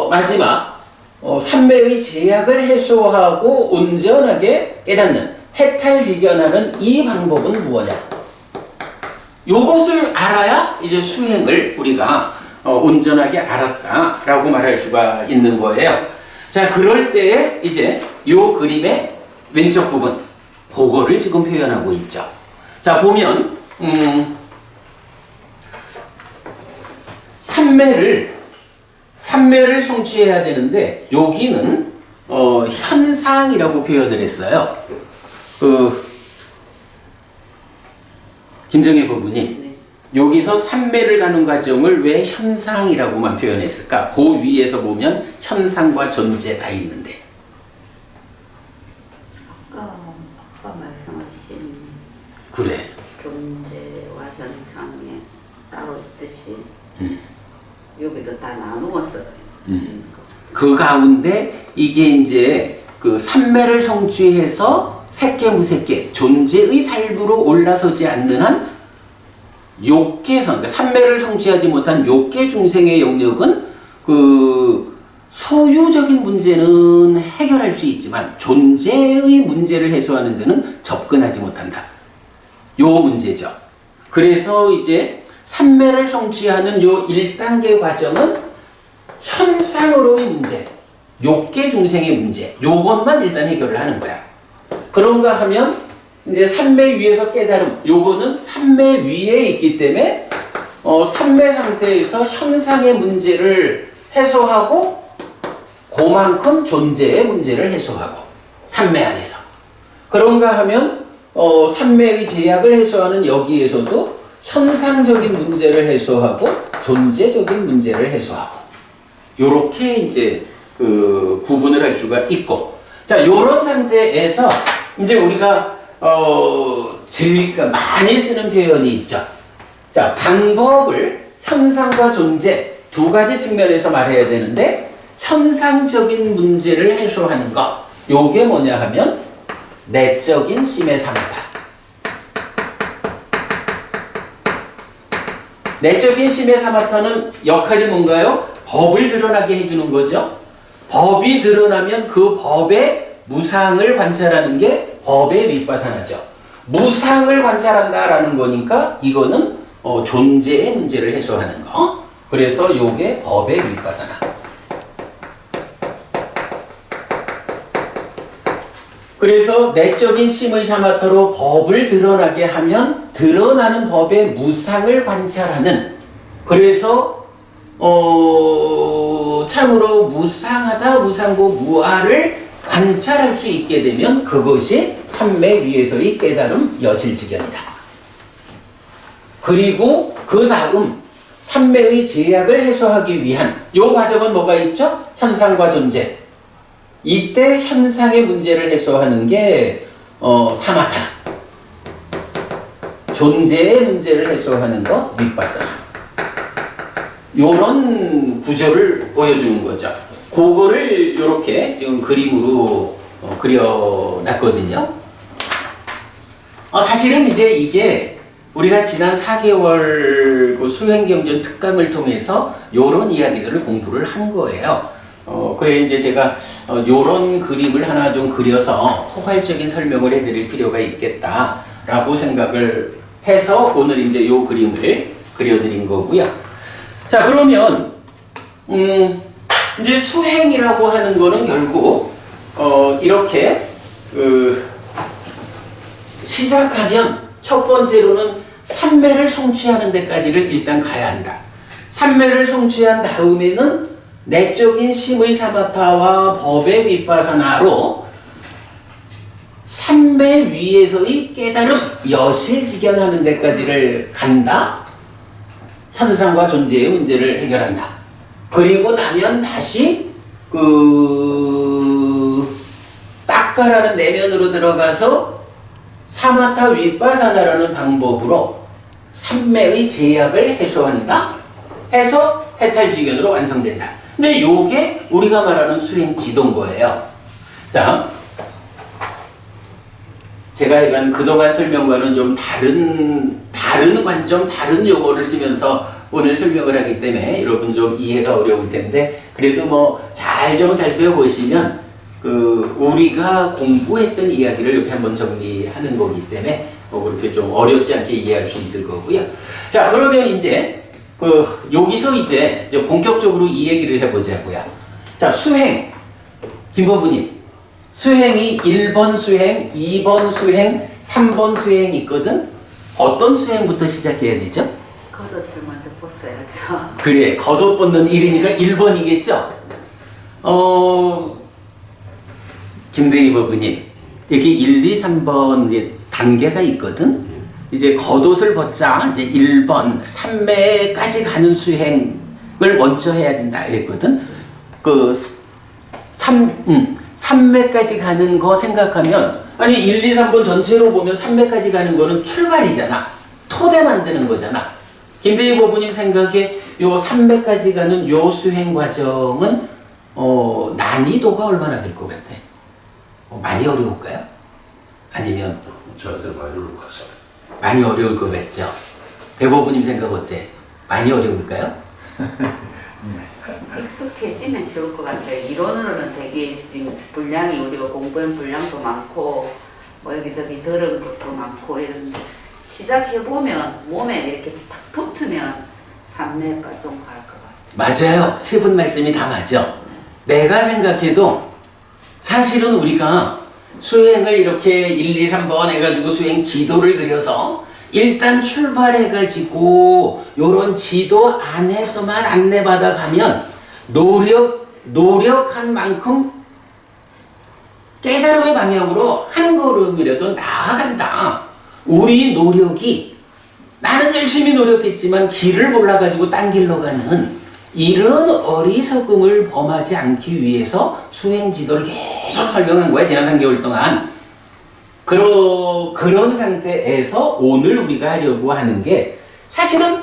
마지막 삼매의 제약을 해소하고 온전하게 깨닫는 해탈직견하는 이 방법은 무엇이냐? 요것을 알아야 이제 수행을 우리가 온전하게 알았다라고 말할 수가 있는 거예요. 자, 그럴 때에 이제 요 그림의 왼쪽 부분, 그거를 지금 표현하고 있죠. 자, 보면 삼매를 성취해야 되는데 여기는 현상이라고 표현을 했어요. 김정혜 부부님, 여기서 삼매를 가는 과정을 왜 현상이라고만 표현했을까? 그 위에서 보면 현상과 존재가 있는데. 아까 말씀하신 그래. 존재와 현상에 따로 있듯이 여기도 다 나누었어요. 그 가운데 이게 이제 그 삼매를 성취해서 색계무색계 존재의 삶으로 올라서지 않는 한 욕계선, 그러니까 삼매를 성취하지 못한 욕계 중생의 영역은 그 소유적인 문제는 해결할 수 있지만 존재의 문제를 해소하는 데는 접근하지 못한다. 요 문제죠. 그래서 이제 삼매를 성취하는 요 1단계 과정은 현상으로의 문제, 욕계 중생의 문제, 요것만 일단 해결을 하는 거야. 그런가 하면 이제 삼매 위에서 깨달음, 요거는 삼매 위에 있기 때문에 삼매 상태에서 현상의 문제를 해소하고 그만큼 존재의 문제를 해소하고 삼매 안에서. 그런가 하면 삼매의 제약을 해소하는 여기에서도 현상적인 문제를 해소하고 존재적인 문제를 해소하고 요렇게 이제 그 구분을 할 수가 있고, 자 요런 상태에서 이제 우리가 그러니까 많이 쓰는 표현이 있죠. 자 방법을 현상과 존재 두 가지 측면에서 말해야 되는데, 현상적인 문제를 해소하는 것 요게 뭐냐 하면 내적인 심의 사마타. 내적인 심의 사마타는 역할이 뭔가요? 법을 드러나게 해주는 거죠. 법이 드러나면 그 법의 무상을 관찰하는 게 법의 윗바사나죠. 무상을 관찰한다라는 거니까 이거는 존재의 문제를 해소하는 거. 그래서 요게 법의 윗바사나. 그래서 내적인 심의 사마타로 법을 드러나게 하면 드러나는 법의 무상을 관찰하는, 그래서 참으로 무상하다 무상고 무아를 관찰할 수 있게 되면 그것이 삼매 위에서의 깨달음 여실지견이다. 그리고 그 다음 삼매의 제약을 해소하기 위한 요 과정은 뭐가 있죠? 현상과 존재. 이때 현상의 문제를 해소하는 게 사마타. 존재의 문제를 해소하는 거 윗바사나. 요런 구조를 보여주는 거죠. 그거를 이렇게 지금 그림으로 그려놨거든요. 사실은 이제 이게 우리가 지난 4개월 그 수행경전 특강을 통해서 요런 이야기들을 공부를 한 거예요. 그래 이제 제가 요런 그림을 하나 좀 그려서 포괄적인 설명을 해드릴 필요가 있겠다라고 생각을 해서 오늘 이제 요 그림을 그려드린 거고요. 자 그러면 이제 수행이라고 하는 거는 결국 이렇게 시작하면 첫 번째로는 삼매를 성취하는 데까지를 일단 가야 한다. 삼매를 성취한 다음에는 내적인 심의 사마타와 법의 윗바사나로 삼매 위에서의 깨달음 여실지견하는 데까지를 간다. 현상과 존재의 문제를 해결한다. 그리고 나면 다시 딱가라는 내면으로 들어가서 사마타 윗바사나라는 방법으로 삼매의 제약을 해소한다. 해서 해탈지견으로 완성된다. 이제 요게 우리가 말하는 수행 지도인 거예요. 자, 제가 이건 그동안 설명과는 좀 다른 관점, 다른 용어를 쓰면서 오늘 설명을 하기 때문에 여러분 좀 이해가 어려울 텐데, 그래도 뭐 잘 좀 살펴보시면 우리가 공부했던 이야기를 이렇게 한번 정리하는 거기 때문에 그렇게 좀 어렵지 않게 이해할 수 있을 거고요. 자, 그러면 이제 여기서 이제 본격적으로 이 얘기를 해보자고요. 자, 수행. 김보부님, 수행이 1번 수행, 2번 수행, 3번 수행이 있거든? 어떤 수행부터 시작해야 되죠? 겉옷을 먼저 벗어야죠. 그래, 겉옷 벗는 일이니까 1번이겠죠? 김대희 법부님, 이렇게 1, 2, 3번 단계가 있거든? 이제 겉옷을 벗자, 이제 1번, 3매까지 가는 수행을 먼저 해야 된다, 이랬거든? 3매까지 가는 거 생각하면, 아니, 1, 2, 3번 전체로 보면 3매까지 가는 거는 출발이잖아. 토대 만드는 거잖아. 김대희 법부님 생각에 요 3매까지 가는 요 수행 과정은, 난이도가 얼마나 될 것 같아? 많이 어려울까요? 아니면? 저한테는 많이 어려울 것 같습니다. 많이 어려울 것 같죠? 배법부님 생각 어때? 많이 어려울까요? 익숙해지면 쉬울 것 같아요. 이론으로는 되게 지금 분량이 우리가 공부한 분량도 많고 뭐 여기저기 들은 것도 많고 이런 시작해보면 몸에 이렇게 탁 붙으면 산매가 좀 갈 것 같아요. 맞아요. 세 분 말씀이 다 맞아. 내가 생각해도 사실은 우리가 수행을 이렇게 1, 2, 3번 해가지고 수행 지도를 그려서 일단 출발해가지고 요런 지도 안에서만 안내받아 가면 노력한 만큼 깨달음의 방향으로 한 걸음이라도 나아간다. 우리 노력이 나는 열심히 노력했지만 길을 몰라가지고 딴 길로 가는 이런 어리석음을 범하지 않기 위해서 수행 지도를 계속 설명한 거야. 지난 3개월 동안. 그런 상태에서 오늘 우리가 하려고 하는 게 사실은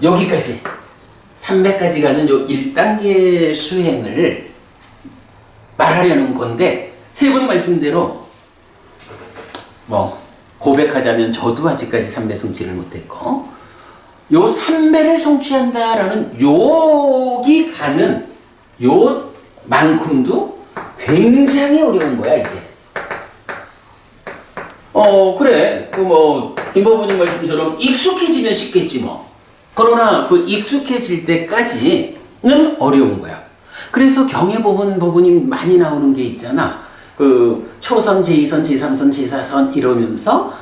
여기까지 300까지 가는 요 1단계 수행을 말하려는 건데 세 분 말씀대로 뭐 고백하자면 저도 아직까지 3배 성취를 못했고 요 3배를 성취한다라는 여기 가는 요만큼도 굉장히 어려운 거야 이게. 그래 김법부님 말씀처럼 익숙해지면 쉽겠지 뭐. 그러나 그 익숙해질 때까지는 어려운 거야. 그래서 경에 보면 법부님 많이 나오는 게 있잖아. 그 초선, 제2선, 제3선, 제4선 이러면서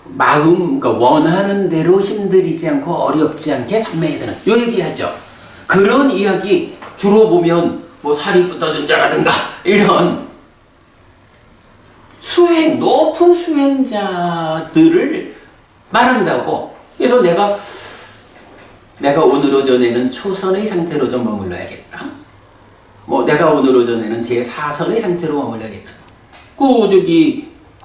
마음, 그러니까 원하는 대로 힘들이지 않고 어렵지 않게 삼매해야 되는 요 얘기하죠. 그런 이야기 주로 보면 뭐 사리부터전자라든가 이런 높은 수행자들을 말한다고. 그래서 내가 오늘 오전에는 초선의 상태로 좀 머물러야겠다. 뭐 내가 오늘 오전에는 제4선의 상태로 머물러야겠다.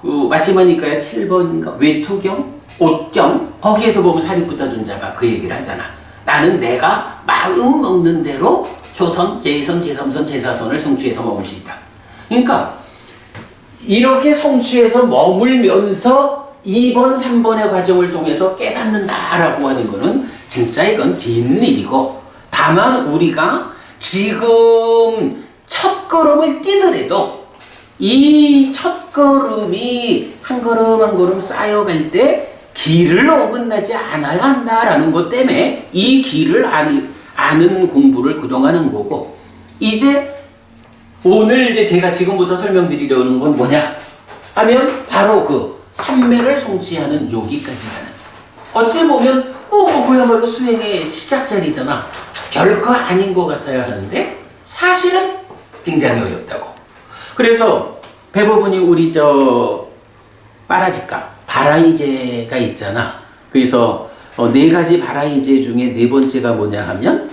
마지막이니까요 7번인가 외투경, 옷경 거기에서 보면 사리부타존자가 그 얘기를 하잖아. 나는 내가 마음 먹는 대로 초선, 제2선, 제3선, 제4선을 성취해서 머물 수 있다. 그러니까 이렇게 성취해서 머물면서 2번, 3번의 과정을 통해서 깨닫는다라고 하는 거는 진짜 이건 뒷일이고, 다만 우리가 지금 첫 걸음을 뛰더라도 이 첫 걸음이 한 걸음 한 걸음 쌓여갈 때 길을 어긋나지 않아야 한다라는 것 때문에 이 길을 아는 공부를 그동안 한 거고, 오늘 제가 지금부터 설명드리려는 건 뭐냐 하면 바로 그 삼매를 성취하는 여기까지 가는, 어찌 보면 그야말로 수행의 시작 자리잖아. 별거 아닌 것 같아야 하는데 사실은 굉장히 어렵다고. 그래서 배법은이 우리 바라이제가 있잖아. 그래서 4가지 바라이제 중에 4번째가 뭐냐 하면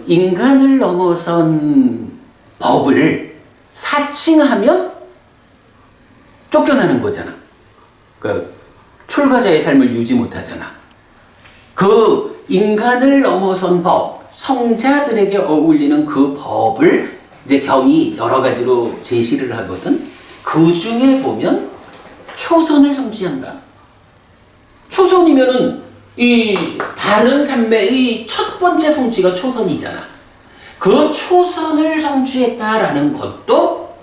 인간을 넘어선 법을 사칭하면 쫓겨나는 거잖아. 그 출가자의 삶을 유지 못하잖아. 그 인간을 넘어선 법, 성자들에게 어울리는 그 법을 경이 여러 가지로 제시를 하거든. 그 중에 보면 초선을 성취한다. 초선이면은 이 바른 삼매의 첫 번째 성취가 초선이잖아. 그 초선을 성취했다라는 것도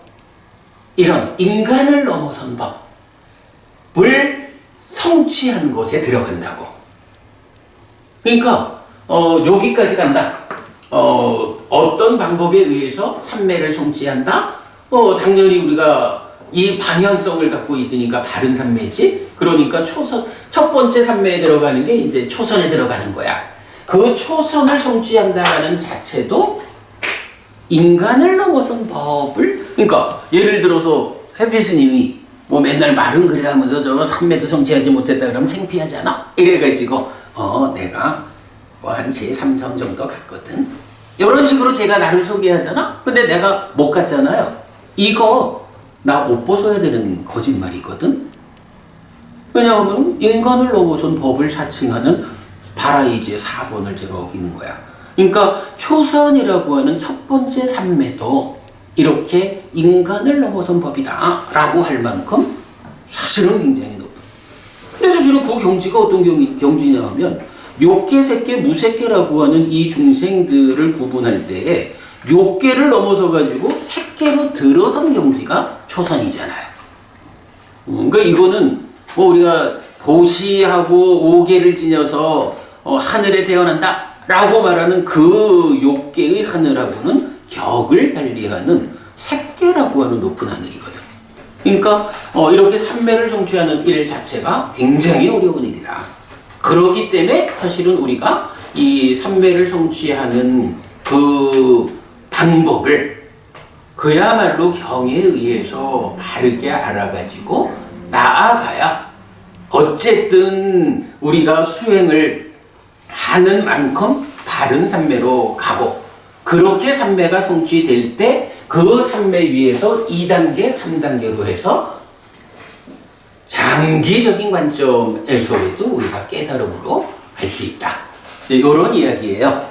이런 인간을 넘어선 법을 성취한 곳에 들어간다고. 그러니까 여기까지 간다. 어떤 방법에 의해서 삼매를 성취한다? 당연히 우리가 이 방향성을 갖고 있으니까 바른 삼매지. 그러니까 첫 번째 삼매에 들어가는 게 이제 초선에 들어가는 거야. 그 초선을 성취한다라는 자체도 인간을 넘어선 법을, 그러니까 예를 들어서 해피 스님이 뭐 맨날 말은 그래 하면서 저거 삼매도 성취하지 못했다 그러면 창피하잖아. 이래가지고 내가 한 제3선 정도 갔거든. 이런 식으로 제가 나를 소개하잖아. 근데 내가 못 갔잖아요. 이거 나 옷 벗어야 되는 거짓말이거든. 왜냐하면 인간을 넘어선 법을 사칭하는 바라이제 4번을 제가 어기는 거야. 그러니까 초선이라고 하는 첫 번째 삼매도 이렇게 인간을 넘어선 법이다 라고 할 만큼 사실은 굉장히 높아. 근데 사실은 그 경지가 어떤 경지냐 하면 욕계, 색계, 무색계라고 하는 이 중생들을 구분할 때에 욕계를 넘어서 가지고 색계로 들어선 경지가 초선이잖아요. 그러니까 이거는 뭐 우리가 보시하고 오개를 지녀서 하늘에 태어난다 라고 말하는 그 욕계의 하늘하고는 격을 달리하는 색계라고 하는 높은 하늘이거든. 그러니까 이렇게 삼매를 성취하는 일 자체가 굉장히 어려운 일이다. 그렇기 때문에 사실은 우리가 이 삼매를 성취하는 그 방법을 그야말로 경에 의해서 바르게 알아가지고 나아가야 어쨌든 우리가 수행을 하는 만큼 바른 삼매로 가고, 그렇게 삼매가 성취될 때 그 삼매 위에서 2단계, 3단계로 해서 장기적인 관점에서도 우리가 깨달음으로 갈 수 있다. 이런 이야기예요.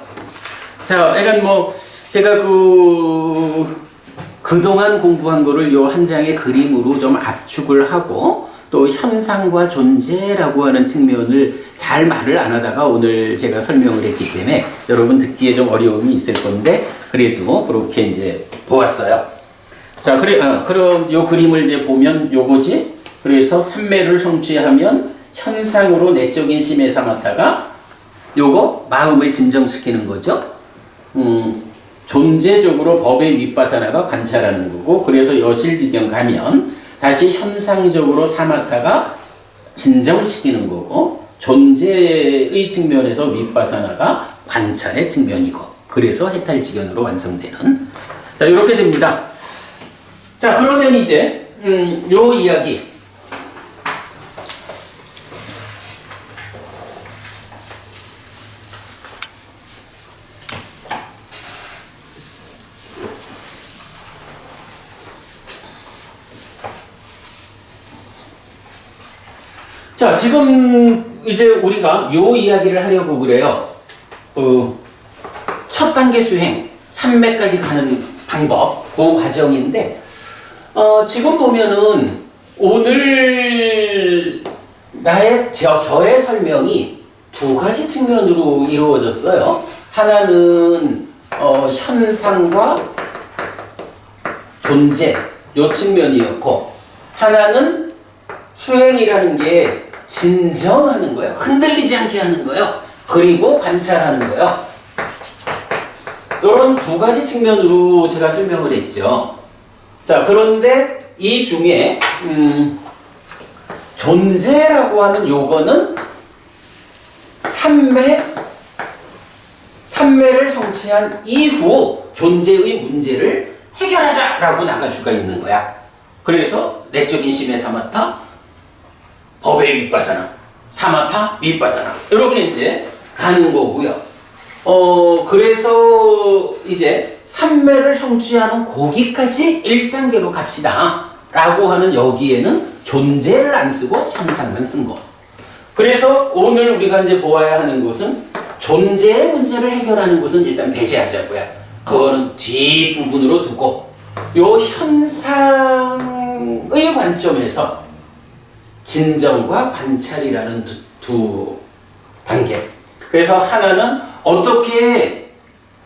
자, 약간 제가 그동안 공부한 거를 요 한 장의 그림으로 좀 압축을 하고, 또 현상과 존재라고 하는 측면을 잘 말을 안 하다가 오늘 제가 설명을 했기 때문에 여러분 듣기에 좀 어려움이 있을 건데, 그래도 그렇게 이제 보았어요. 자, 그럼 요 그림을 이제 보면 요거지? 그래서 삼매를 성취하면 현상으로 내적인 심에 사마타가 요거 마음을 진정시키는 거죠. 존재적으로 법의 윗바사나가 관찰하는 거고, 그래서 여실지경 가면 다시 현상적으로 사마타가 진정시키는 거고, 존재의 측면에서 윗바사나가 관찰의 측면이고, 그래서 해탈지견으로 완성되는, 자, 이렇게 됩니다. 자, 그러면 이제 요 이야기, 자, 지금 이제 우리가 요 이야기를 하려고 그래요. 첫 단계 수행, 3매까지 가는 방법, 그 과정인데, 지금 보면은 오늘 저의 설명이 두 가지 측면으로 이루어졌어요. 하나는 현상과 존재, 요 측면이었고, 하나는 수행이라는 게 진정하는 거예요. 흔들리지 않게 하는 거예요. 그리고 관찰하는 거예요. 이런 두 가지 측면으로 제가 설명을 했죠. 자, 그런데 이 중에 존재라고 하는 요거는 삼매를 성취한 이후 존재의 문제를 해결하자라고 나갈 수가 있는 거야. 그래서 내적인 심의 사마타, 법의 윗바사나, 사마타, 윗바사나, 이렇게 이제 가는 거고요. 그래서 이제 삼매를 성취하는 거기까지 1단계로 갑시다 라고 하는, 여기에는 존재를 안 쓰고 현상만 쓴 거. 그래서 오늘 우리가 이제 보아야 하는 것은 존재의 문제를 해결하는 것은 일단 배제하자고요. 그거는 뒷부분으로 두고, 요 현상의 관점에서 진정과 관찰이라는 두 단계. 그래서 하나는 어떻게,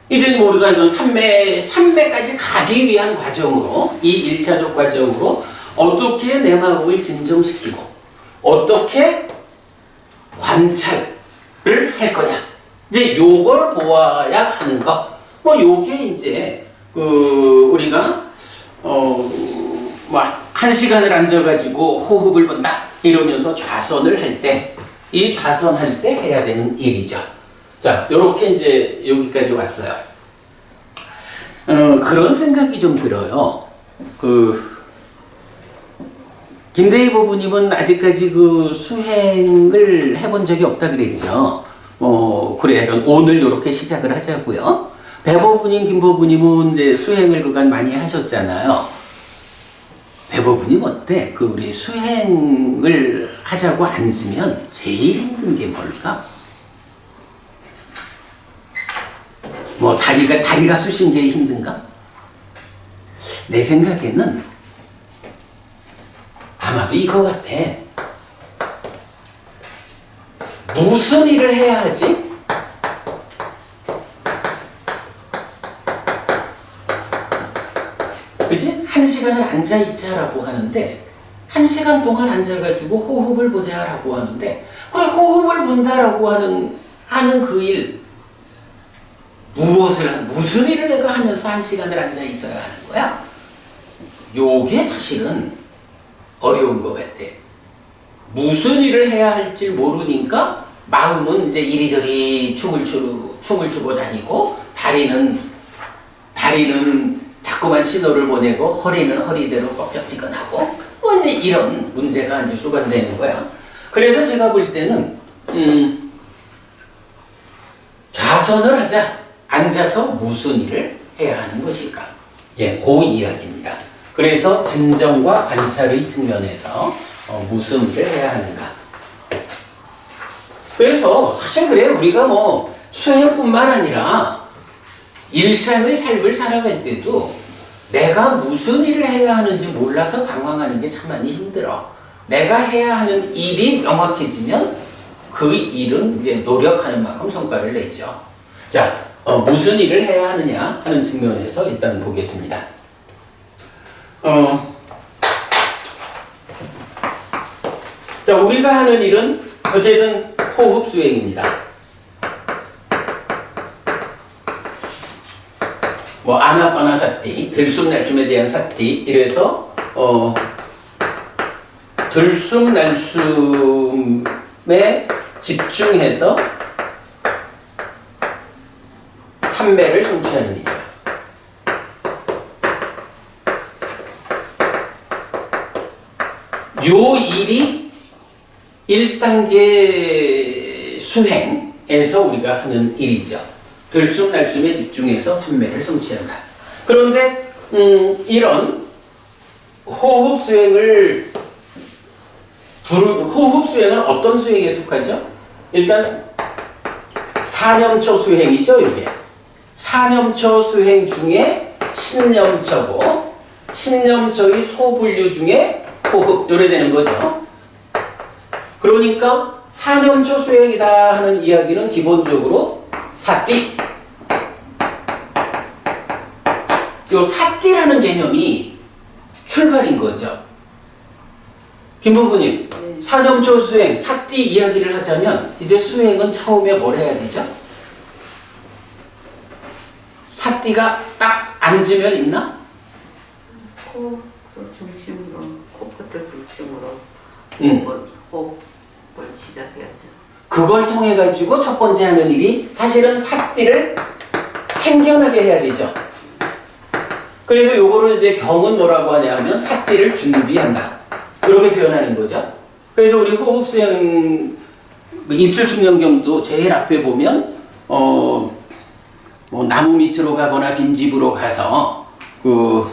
이제 우리가 이건 3매까지 가기 위한 과정으로, 이 1차적 과정으로 어떻게 내 마음을 진정시키고 어떻게 관찰을 할 거냐. 이제 요걸 보아야 하는 거. 요게 이제 우리가 1시간을 앉아가지고 호흡을 본다 이러면서 좌선을 할 때, 이 좌선할 때 해야 되는 일이죠. 자, 요렇게 이제 여기까지 왔어요. 그런 생각이 좀 들어요. 김대희 보부님은 아직까지 수행을 해본 적이 없다 그랬죠. 그래, 오늘 요렇게 시작을 하자고요. 배보부님, 김보부님은 이제 수행을 그간 많이 하셨잖아요. 배보부님 어때? 우리 수행을 하자고 앉으면 제일 힘든 게 뭘까? 다리가 쑤신 게 힘든가? 내 생각에는 아마도 이거 같아. 무슨 일을 해야 하지? 그치? 1시간을 앉아있자라고 하는데 1시간 동안 앉아가지고 호흡을 보자라고 하는데, 그래, 호흡을 본다라고 하는 그 일, 무슨 일을 내가 하면서 1시간을 앉아 있어야 하는 거야? 요게 사실은 어려운 것 같아. 무슨 일을 해야 할지 모르니까 마음은 이제 이리저리 춤을 추고 다니고, 다리는 자꾸만 신호를 보내고, 허리는 허리대로 뻑적지근하고, 뭐 이제 이런 문제가 이제 수반되는 거야. 그래서 제가 볼 때는 좌선을 하자. 앉아서 무슨 일을 해야 하는 것일까? 예, 그 이야기입니다. 그래서 진정과 관찰의 측면에서 무슨 일을 해야 하는가? 그래서 사실 그래, 우리가 뭐 수행뿐만 아니라 일상의 삶을 살아갈 때도 내가 무슨 일을 해야 하는지 몰라서 방황하는 게 참 많이 힘들어. 내가 해야 하는 일이 명확해지면 그 일은 이제 노력하는 만큼 성과를 내죠. 자, 무슨 일을 해야 하느냐 하는 측면에서 일단 보겠습니다. 자, 우리가 하는 일은 어쨌든 호흡 수행입니다. 뭐 아나파나사티, 들숨날숨에 대한 사티, 이래서 들숨날숨에 집중해서 삼매를 성취하는 일이야. 요 일이 1단계 수행에서 우리가 하는 일이죠. 들숨날숨에 집중해서 삼매를 성취한다. 그런데 이런 호흡 수행은 어떤 수행에 속하죠? 일단 사념처 수행이죠, 이게. 사념처 수행 중에 신념처고, 신념처의 소분류 중에 호흡, 요래 되는 거죠. 그러니까 사념처 수행이다 하는 이야기는 기본적으로 사띠. 요 사띠라는 개념이 출발인 거죠. 김 부부님, 사념처 수행, 사띠 이야기를 하자면 이제 수행은 처음에 뭘 해야 되죠? 사띠가 딱 앉으면 있나? 코를 중심으로, 코끝을 중심으로 호흡을 시작해야죠. 그걸 통해 가지고 첫 번째 하는 일이 사실은 사띠를 생겨나게 해야 되죠. 그래서 요거를 이제 경은 뭐라고 하냐면 사띠를 준비한다. 이렇게 표현하는 거죠. 그래서 우리 호흡 수행 입출승명경도 제일 앞에 보면 뭐 나무 밑으로 가거나 빈집으로 가서 그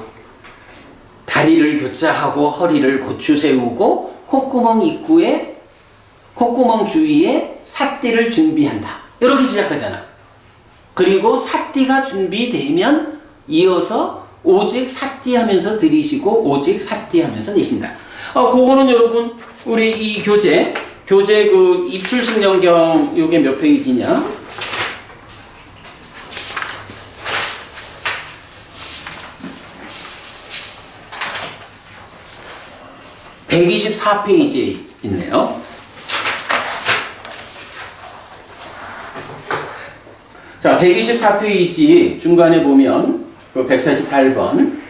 다리를 교차하고 허리를 고추 세우고 콧구멍 입구에 콧구멍 주위에 사띠를 준비한다. 이렇게 시작하잖아. 그리고 사띠가 준비되면 이어서 오직 사띠 하면서 들이쉬고 오직 사띠 하면서 내쉰다. 그거는 여러분 우리 이 교재 그 입출승명경 요게 몇 페이지냐? 124페이지에 있네요. 자, 124페이지 중간에 보면 그 148번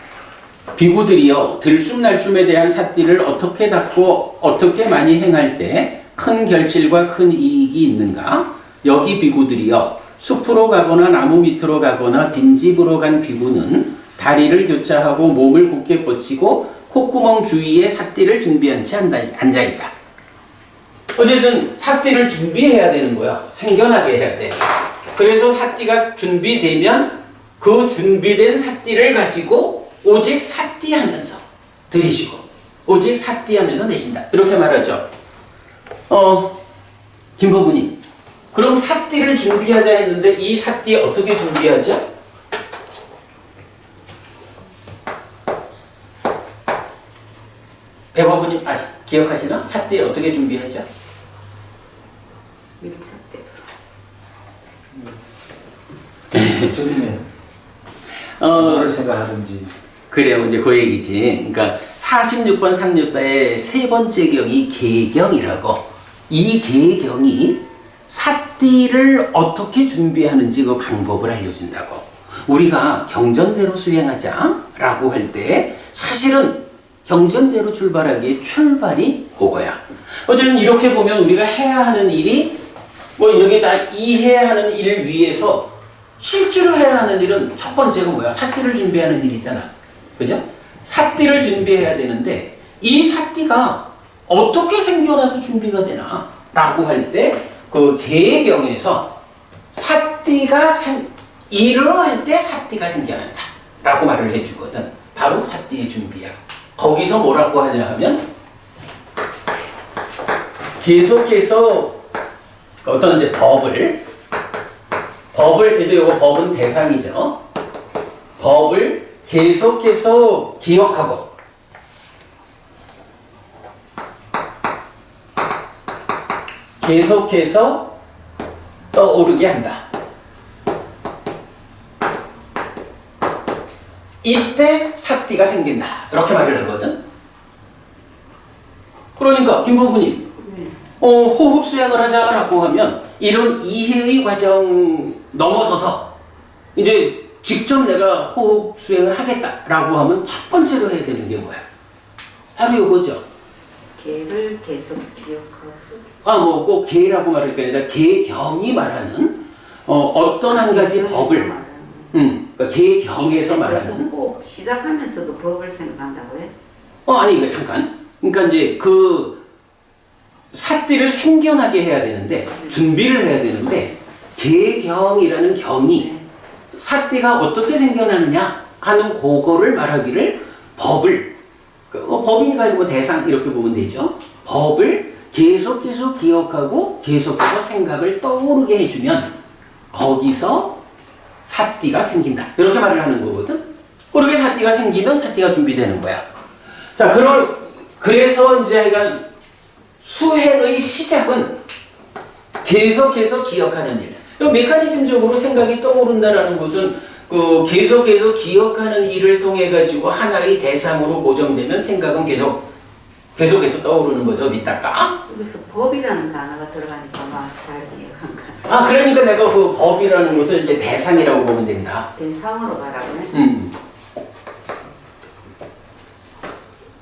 비구들이여 들숨날숨에 대한 사띠를 어떻게 닦고 어떻게 많이 행할 때 큰 결실과 큰 이익이 있는가? 여기 비구들이여 숲으로 가거나 나무 밑으로 가거나 빈집으로 간 비구는 다리를 교차하고 몸을 곧게 뻗치고 콧구멍 주위에 사띠를 준비한 채 앉아있다. 어쨌든 사띠를 준비해야 되는 거야. 생겨나게 해야 돼. 그래서 사띠가 준비되면 그 준비된 사띠를 가지고 오직 사띠 하면서 들이쉬고 오직 사띠 하면서 내쉰다. 이렇게 말하죠. 김법우님, 그럼 사띠를 준비하자 했는데 이 사띠 어떻게 준비하죠? 배법우님 기억하시나? 사띠 어떻게 준비하죠? 밀착대. 저기네. 뭐를 생각하든지. 그래요. 이제 그 얘기지. 그러니까 46번 상류다의 세 번째 경이 계경이라고. 이 계경이 사띠를 어떻게 준비하는지 그 방법을 알려준다고. 우리가 경전대로 수행하자라고 할 때 사실은 경전대로 출발하기에 출발이 그거야. 어쨌든 이렇게 보면 우리가 해야 하는 일이 뭐 이렇게 다 이해야 하는 일 위에서 실제로 해야 하는 일은 첫 번째가 뭐야? 사띠를 준비하는 일이잖아. 그죠? 사띠를 준비해야 되는데 이 사띠가 어떻게 생겨나서 준비가 되나? 라고 할 때 그 계경에서 사띠가 이러할 때 사띠가 생겨난다. 라고 말을 해주거든. 바로 사띠의 준비야. 거기서 뭐라고 하냐 하면 계속해서 어떤 이제 법을 그래서 이거 법은 대상이죠. 법을 계속해서 기억하고 계속해서 떠오르게 한다. 이때 사띠가 생긴다. 이렇게 말을 하거든. 그러니까 김부부님 호흡 수행을 하자라고 하면 이런 이해의 과정 넘어서서 이제 직접 내가 호흡 수행을 하겠다라고 하면 첫 번째로 해야 되는 게 뭐야? 바로 이거죠. 개를 계속 기억하고. 뭐 꼭 개라고 말할 게 아니라 개경이 말하는 어떤 한 가지 법을 그러니까 개경에서 그래서 말하는 꼭 시작하면서도 법을 생각한다고 해? 아니 이거 잠깐. 그러니까 이제 그 사띠를 생겨나게 해야 되는데 준비를 해야 되는데 계경이라는 경이 사띠가 어떻게 생겨나느냐 하는 그거를 말하기를 법을 법이니까 아니고 대상 이렇게 보면 되죠. 법을 계속해서 기억하고 계속해서 생각을 떠오르게 해주면 거기서 사띠가 생긴다. 이렇게 말을 하는 거거든. 그렇게 사띠가 생기면 사띠가 준비되는 거야. 자, 그래서 이제 하여간 수행의 시작은 계속해서 기억하는 일. 메커니즘적으로 생각이 떠오른다라는 것은 계속해서 기억하는 일을 통해 가지고 하나의 대상으로 고정되면 생각은 계속해서 떠오르는 거죠. 밑다가. 여기서 법이라는 단어가 들어가니까 막 잘 이해한 거. 그러니까 내가 그 법이라는 것을 이제 대상이라고 보면 된다. 대상으로 가라고네.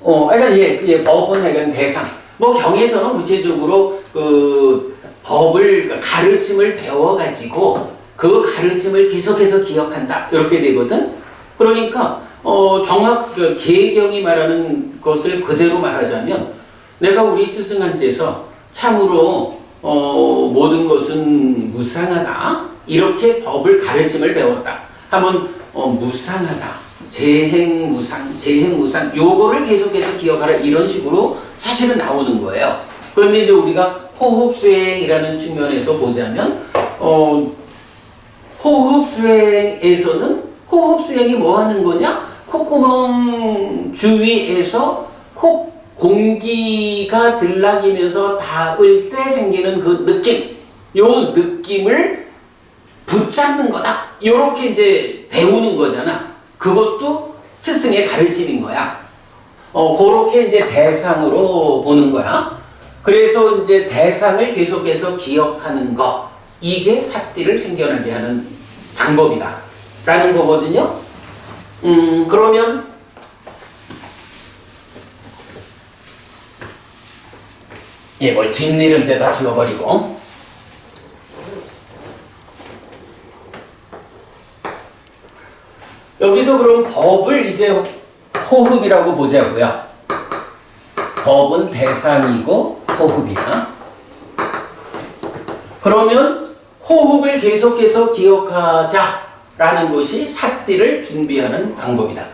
그러니까 법은 약간 대상. 뭐 경에서는 구체적으로 그 법을 가르침을 배워가지고 그 가르침을 계속해서 기억한다 이렇게 되거든. 그러니까 정확 계경이 말하는 것을 그대로 말하자면 내가 우리 스승한테서 참으로 모든 것은 무상하다 이렇게 법을 가르침을 배웠다 하면 무상하다. 재행무상 요거를 계속해서 기억하라 이런 식으로 사실은 나오는 거예요. 그런데 이제 우리가 호흡수행이라는 측면에서 보자면 호흡수행에서는 호흡수행이 뭐 하는 거냐? 콧구멍 주위에서 공기가 들락이면서 닿을 때 생기는 그 느낌 요 느낌을 붙잡는 거다 요렇게 이제 배우는 거잖아. 그것도 스승의 가르침인 거야. 그렇게 이제 대상으로 보는 거야. 그래서 이제 대상을 계속해서 기억하는 거, 이게 사띠를 생겨나게 하는 방법이다. 라는 거거든요. 그러면, 뭘 뒷일은 이제 다 지워버리고. 여기서 그럼 법을 이제 호흡이라고 보자고요. 법은 대상이고 호흡이야. 그러면 호흡을 계속해서 기억하자라는 것이 사띠를 준비하는 방법이다.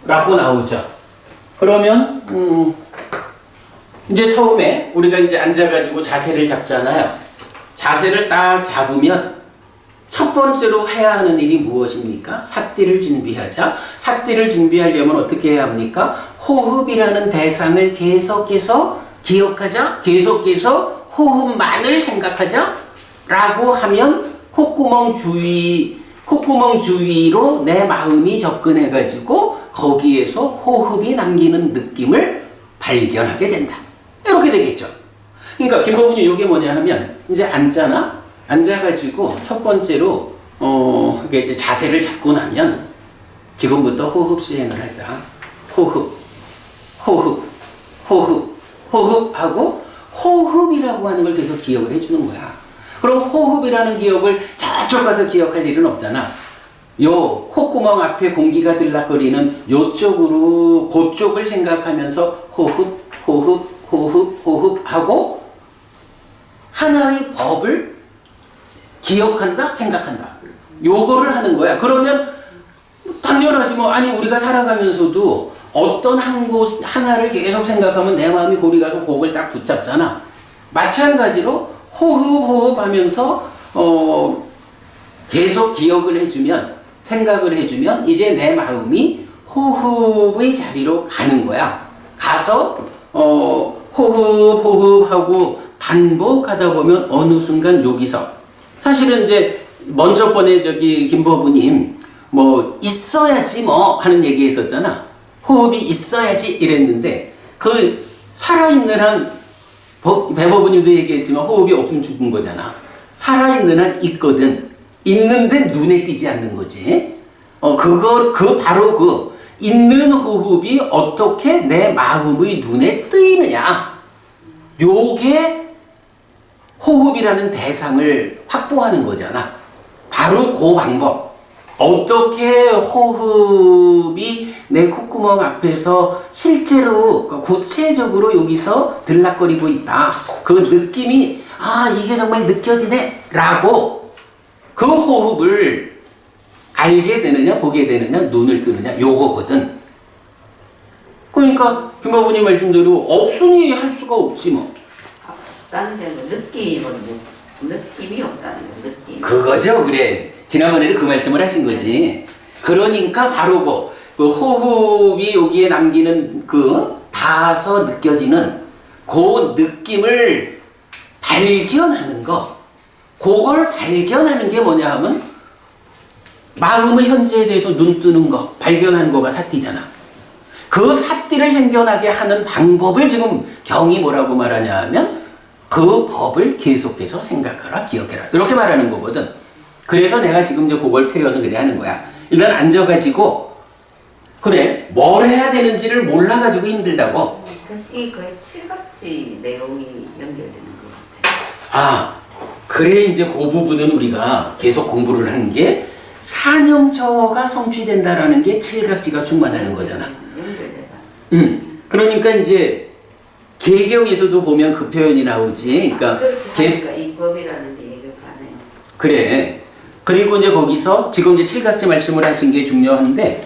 라고 나오죠. 그러면 이제 처음에 우리가 이제 앉아가지고 자세를 잡잖아요. 자세를 딱 잡으면 첫 번째로 해야 하는 일이 무엇입니까? 사띠를 준비하자. 사띠를 준비하려면 어떻게 해야 합니까? 호흡이라는 대상을 계속해서 기억하자. 계속해서 호흡만을 생각하자. 라고 하면 콧구멍 주위에 콧구멍 주위로 내 마음이 접근해가지고 거기에서 호흡이 남기는 느낌을 발견하게 된다. 이렇게 되겠죠. 그러니까 김법은이 이게 뭐냐 하면 이제 앉잖아. 앉아가지고 첫 번째로 이게 이제 자세를 잡고 나면 지금부터 호흡 수행을 하자. 호흡, 호흡, 호흡, 호흡하고 호흡이라고 하는 걸 계속 기억을 해주는 거야. 그럼 호흡이라는 기억을 저쪽 가서 기억할 일은 없잖아. 요 콧구멍 앞에 공기가 들락거리는 요쪽으로 그쪽을 생각하면서 호흡, 호흡, 호흡, 호흡하고 하나의 법을 기억한다, 생각한다. 요거를 하는 거야. 그러면 당연하지 뭐. 아니 우리가 살아가면서도 어떤 한 곳 하나를 계속 생각하면 내 마음이 고리 가서 그걸 딱 붙잡잖아. 마찬가지로 호흡 하면서 계속 기억을 해주면, 생각을 해주면 이제 내 마음이 호흡의 자리로 가는 거야. 가서 호흡하고 반복하다 보면 어느 순간 여기서 사실은 이제 먼저 번에 저기 김법우님 뭐 있어야지 뭐 하는 얘기 했었잖아. 호흡이 있어야지 이랬는데 그 살아있는 한 배법우님도 얘기했지만 호흡이 없으면 죽은 거잖아. 살아있는 한 있거든. 있는데 눈에 띄지 않는 거지. 바로 그 있는 호흡이 어떻게 내 마음의 눈에 뜨이느냐. 요게 호흡이라는 대상을 확보하는 거잖아. 바로 그 방법. 어떻게 호흡이 내 콧구멍 앞에서 실제로 구체적으로 여기서 들락거리고 있다. 그 느낌이 이게 정말 느껴지네 라고 그 호흡을 알게 되느냐 보게 되느냐 눈을 뜨느냐 요거거든. 그러니까 김가부님 말씀대로 없으니 할 수가 없지 뭐. 없다는 게 느낌이 없다는 거. 느낌. 그거죠. 그래. 지난번에도 그 말씀을 하신 거지. 그러니까 바로 그 호흡이 여기에 남기는 그 닿아서 느껴지는 그 느낌을 발견하는 거. 그걸 발견하는 게 뭐냐 하면 마음의 현재에 대해서 눈 뜨는 거, 발견하는 거가 사띠잖아. 그 사띠를 생겨나게 하는 방법을 지금 경이 뭐라고 말하냐 하면 그 법을 계속해서 생각하라, 기억해라. 이렇게 말하는 거거든. 그래서 내가 지금 이제 그걸 표현을 그래 하는 거야. 일단 앉아가지고, 그래, 뭘 해야 되는지를 몰라가지고 힘들다고. 이 거의 칠갑지 내용이 연결되는 것 같아요. 그래, 이제 그 부분은 우리가 계속 공부를 하는 게 사념처가 성취된다라는 게 칠갑지가 충만하는 거잖아. 연결돼서. 그러니까 이제 개경에서도 보면 그 표현이 나오지. 그러니까 이 법이라는 게 얘기가 가네요. 그래. 그리고 이제 거기서 지금 이제 칠갑지 말씀을 하신 게 중요한데,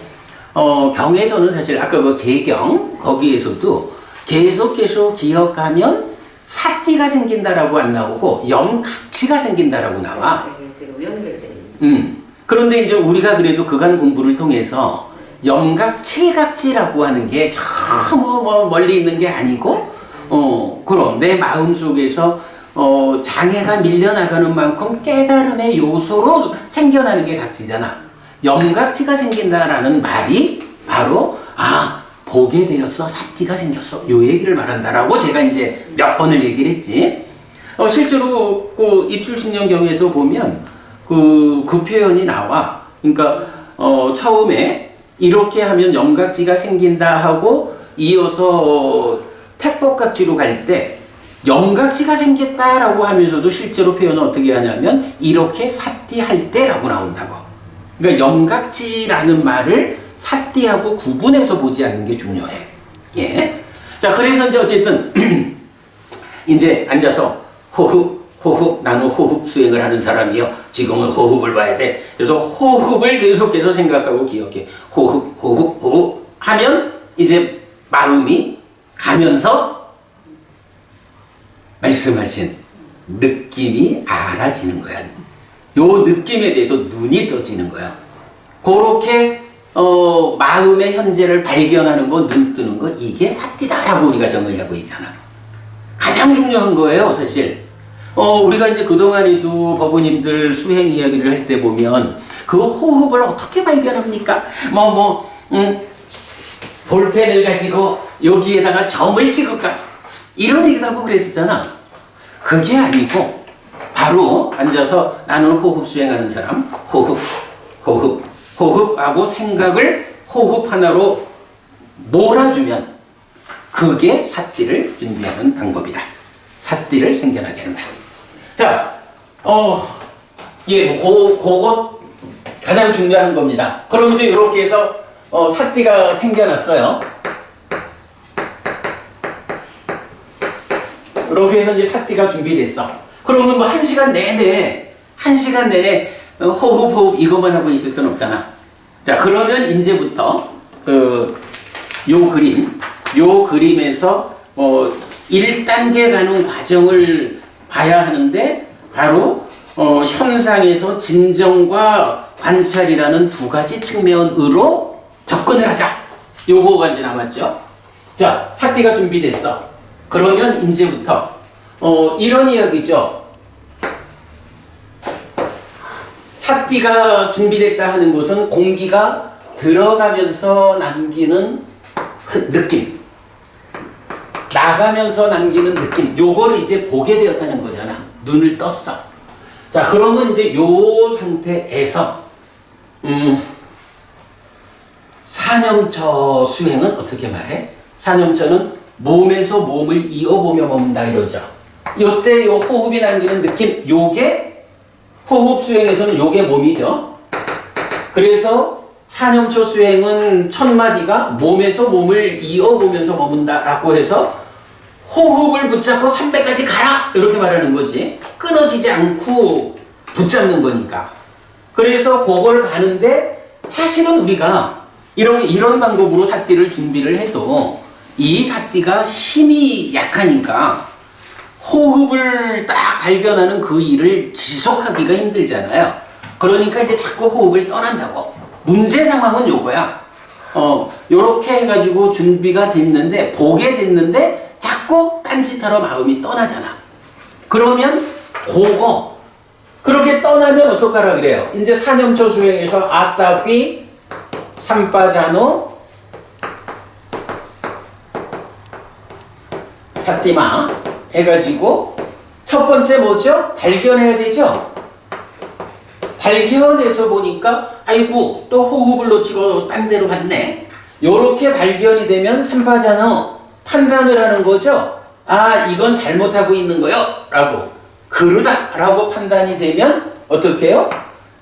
경에서는 사실 아까 그 개경 거기에서도 계속 기억하면 사띠가 생긴다라고 안 나오고 염각치가 생긴다라고 나와. 이게 지금 연결돼 있는. 그런데 이제 우리가 그래도 그간 공부를 통해서 염각, 칠각지라고 하는 게 저 멀리 있는 게 아니고, 그럼 내 마음 속에서 장애가 밀려나가는 만큼 깨달음의 요소로 생겨나는 게 각지잖아. 염각지가 생긴다라는 말이 바로 보게 되었어, 사띠가 생겼어, 요 얘기를 말한다라고 제가 이제 몇 번을 얘기를 했지. 실제로 그 입출신령경에서 보면 그 표현이 나와. 그러니까 처음에 이렇게 하면 염각지가 생긴다 하고 이어서 택법각지로 갈 때 염각지가 생겼다라고 하면서도 실제로 표현을 어떻게 하냐면 이렇게 사띠할 때라고 나온다고. 그러니까 염각지라는 말을 사띠하고 구분해서 보지 않는 게 중요해. 예. 자, 그래서 이제 어쨌든 이제 앉아서 호흡, 나는 호흡 수행을 하는 사람이요. 지금은 호흡을 봐야 돼. 그래서 호흡을 계속해서 생각하고 기억해. 호흡 하면 이제 마음이 가면서 말씀하신 느낌이 알아지는 거야. 요 느낌에 대해서 눈이 떠지는 거야. 그렇게 마음의 현재를 발견하는 거, 눈 뜨는 거, 이게 사띠다라고 우리가 정의하고 있잖아. 가장 중요한 거예요, 사실. 우리가 이제 그동안에도 법우님들 수행 이야기를 할 때 보면 그 호흡을 어떻게 발견합니까? 볼펜을 가지고 여기에다가 점을 찍을까? 이런 얘기도 하고 그랬었잖아. 그게 아니고 바로 앉아서 나는 호흡 수행하는 사람, 호흡하고 생각을 호흡 하나로 몰아주면 그게 삿띠를 준비하는 방법이다. 삿띠를 생겨나게 한다. 자, 그것 가장 중요한 겁니다. 그럼 이제 이렇게 해서 삿띠가 생겨났어요. 이렇게 해서 이제 삿띠가 준비됐어. 그러면 뭐 한 시간 내내 호흡 이것만 하고 있을 수는 없잖아. 자, 그러면 이제부터 요 그림에서 1단계 가는 과정을 봐야 하는데 바로 현상에서 진정과 관찰이라는 두 가지 측면으로 접근을 하자. 요거가 이제 남았죠. 자, 삿띠가 준비됐어. 그러면 이제부터 이런 이야기죠. 삿띠가 준비됐다 하는 것은 공기가 들어가면서 남기는 느낌, 나가면서 남기는 느낌, 요걸 이제 보게 되었다는 거잖아. 눈을 떴어. 자, 그러면 이제 요 상태에서 사념처 수행은 어떻게 말해? 사념처는 몸에서 몸을 이어보며 머문다 이러죠. 요때 요 호흡이 남기는 느낌, 요게 호흡 수행에서는 요게 몸이죠. 그래서 사념처 수행은 첫 마디가 몸에서 몸을 이어보면서 머문다 라고 해서 호흡을 붙잡고 300까지 가라 이렇게 말하는 거지. 끊어지지 않고 붙잡는 거니까. 그래서 그걸 가는데 사실은 우리가 이런 방법으로 삿띠를 준비를 해도 이 삿띠가 힘이 약하니까 호흡을 딱 발견하는 그 일을 지속하기가 힘들잖아요. 그러니까 이제 자꾸 호흡을 떠난다고. 문제 상황은 요거야. 요렇게 해가지고 준비가 됐는데, 보게 됐는데, 자꾸 딴짓하러 마음이 떠나잖아. 그러면, 그렇게 떠나면 어떡하라 그래요? 이제 사념처 수행에서 아따삐, 삼빠자노, 삿띠마 해가지고, 첫 번째 뭐죠? 발견해야 되죠? 발견해서 보니까 아이고 또 호흡을 놓치고 딴 데로 갔네. 요렇게 발견이 되면 삼파자노 판단을 하는 거죠. 아, 이건 잘못하고 있는 거요 라고, 그르다 라고 판단이 되면 어떻게 해요?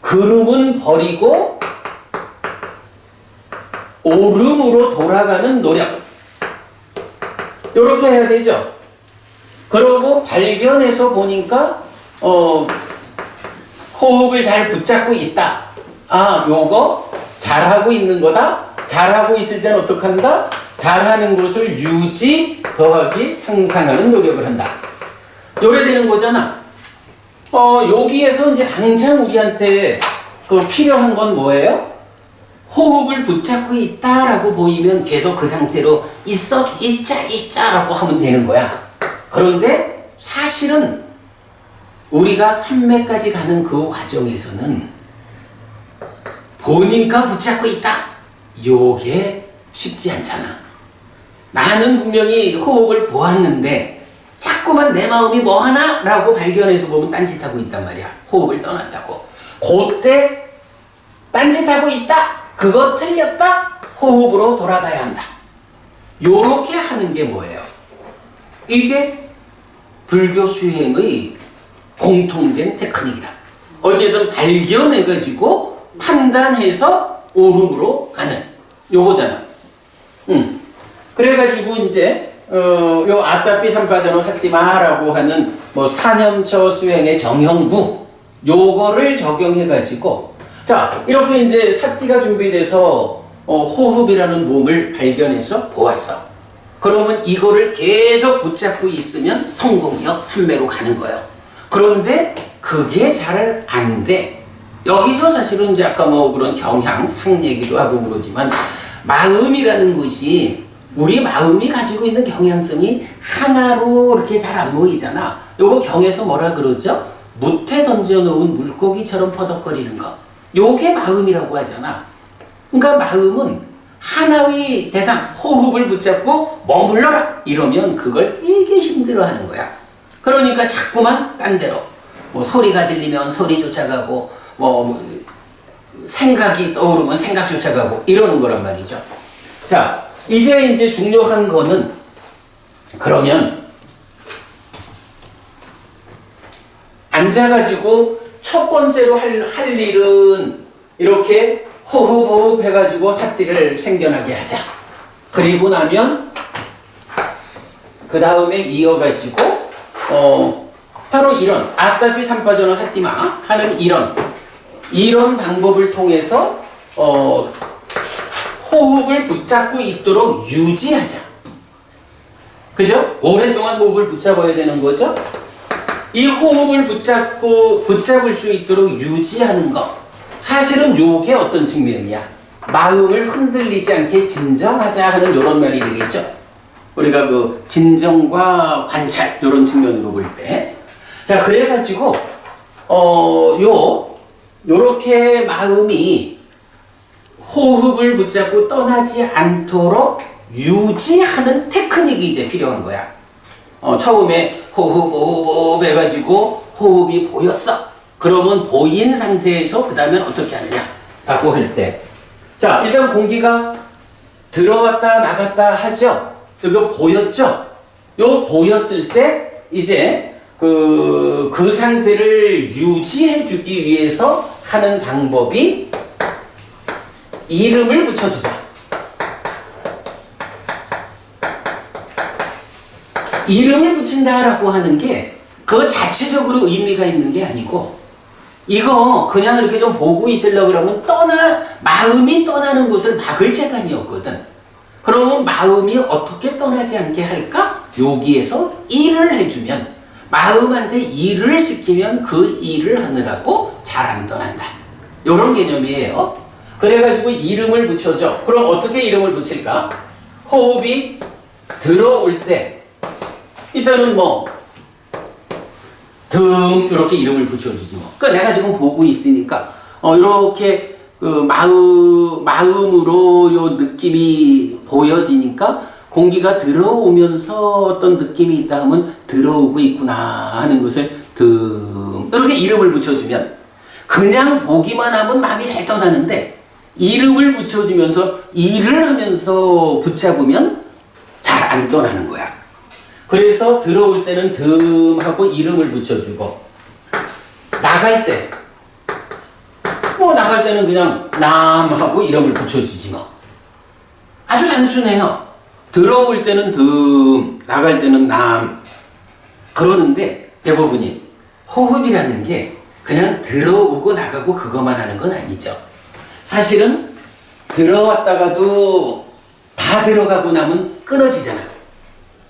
그름은 버리고 옳음으로 돌아가는 노력, 요렇게 해야 되죠. 그러고 발견해서 보니까 호흡을 잘 붙잡고 있다. 아, 요거 잘하고 있는 거다. 잘하고 있을 땐 어떡한다? 잘하는 것을 유지, 더하기, 향상하는 노력을 한다. 요래 되는 거잖아. 여기에서 이제 당장 우리한테 필요한 건 뭐예요? 호흡을 붙잡고 있다라고 보이면 계속 그 상태로 있자라고 하면 되는 거야. 그런데 사실은 우리가 삼매까지 가는 그 과정에서는 보니까 붙잡고 있다. 요게 쉽지 않잖아. 나는 분명히 호흡을 보았는데 자꾸만 내 마음이 뭐하나? 라고 발견해서 보면 딴짓하고 있단 말이야. 호흡을 떠난다고. 그때 딴짓하고 있다. 그거 틀렸다. 호흡으로 돌아가야 한다. 요렇게 하는 게 뭐예요? 이게 불교 수행의 공통된 테크닉이다. 어쨌든 발견해가지고 판단해서 옳음으로 가는 요거잖아. 그래가지고 이제 요 아따삐 삼빠자노 삿띠마라고 하는 사념처 수행의 정형구 요거를 적용해가지고 자 이렇게 이제 삿띠가 준비돼서 호흡이라는 몸을 발견해서 보았어. 그러면 이거를 계속 붙잡고 있으면 성공이요. 삼매로 가는 거예요. 그런데 그게 잘 안 돼. 여기서 사실은 이제 아까 그런 경향, 상 얘기도 하고 그러지만 마음이라는 것이 우리 마음이 가지고 있는 경향성이 하나로 이렇게 잘 안 모이잖아. 요거 경에서 뭐라 그러죠? 무태 던져놓은 물고기처럼 퍼덕거리는 거. 요게 마음이라고 하잖아. 그러니까 마음은 하나의 대상, 호흡을 붙잡고 머물러라 이러면 그걸 되게 힘들어하는 거야. 그러니까 자꾸만 딴 데로 뭐 소리가 들리면 소리 쫓아가고 뭐 생각이 떠오르면 생각 쫓아가고 이러는 거란 말이죠. 자, 이제 중요한 거는 그러면 앉아가지고 첫 번째로 할 일은 이렇게 호흡 해가지고 삿띠를 생겨나게 하자. 그리고 나면 그 다음에 이어가지고 바로 이런 아따피 삼파전어 삿띠마 하는 이런 방법을 통해서 호흡을 붙잡고 있도록 유지하자. 그죠? 오랫동안 호흡을 붙잡아야 되는 거죠? 이 호흡을 붙잡을 수 있도록 유지하는 것. 사실은 요게 어떤 측면이야? 마음을 흔들리지 않게 진정하자 하는 요런 말이 되겠죠? 우리가 그 진정과 관찰, 요런 측면으로 볼 때. 자, 그래가지고, 요렇게 마음이 호흡을 붙잡고 떠나지 않도록 유지하는 테크닉이 이제 필요한 거야. 처음에 호흡 해가지고 호흡이 보였어. 그러면 보인 상태에서 그 다음엔 어떻게 하느냐 라고 할 때, 자, 일단 공기가 들어왔다 나갔다 하죠. 이거 보였죠? 요 보였을 때 이제 그 상태를 유지해 주기 위해서 하는 방법이 이름을 붙여주자. 이름을 붙인다라고 하는 게 그 자체적으로 의미가 있는 게 아니고, 이거 그냥 이렇게 좀 보고 있으려고 그러면 마음이 떠나는 곳을 막을 재간이 없거든. 그러면 마음이 어떻게 떠나지 않게 할까? 여기에서 일을 해주면, 마음한테 일을 시키면 그 일을 하느라고 잘 안 떠난다. 요런 개념이에요. 그래가지고 이름을 붙여줘. 그럼 어떻게 이름을 붙일까? 호흡이 들어올 때 일단은 이렇게 이름을 붙여주지 뭐. 그러니까 내가 지금 보고 있으니까 이렇게 그 마음으로 요 느낌이 보여지니까 공기가 들어오면서 어떤 느낌이 있다 하면 들어오고 있구나 하는 것을 이렇게 이름을 붙여주면, 그냥 보기만 하면 마음이 잘 떠나는데 이름을 붙여주면서 일을 하면서 붙잡으면 잘 안 떠나는 거야. 그래서 들어올 때는 하고 이름을 붙여주고, 나갈 때는 그냥 하고 이름을 붙여주지 뭐. 아주 단순해요. 들어올 때는 나갈 때는 그러는데 대부분이 호흡이라는 게 그냥 들어오고 나가고 그것만 하는 건 아니죠. 사실은 들어왔다가도 다 들어가고 나면 끊어지잖아.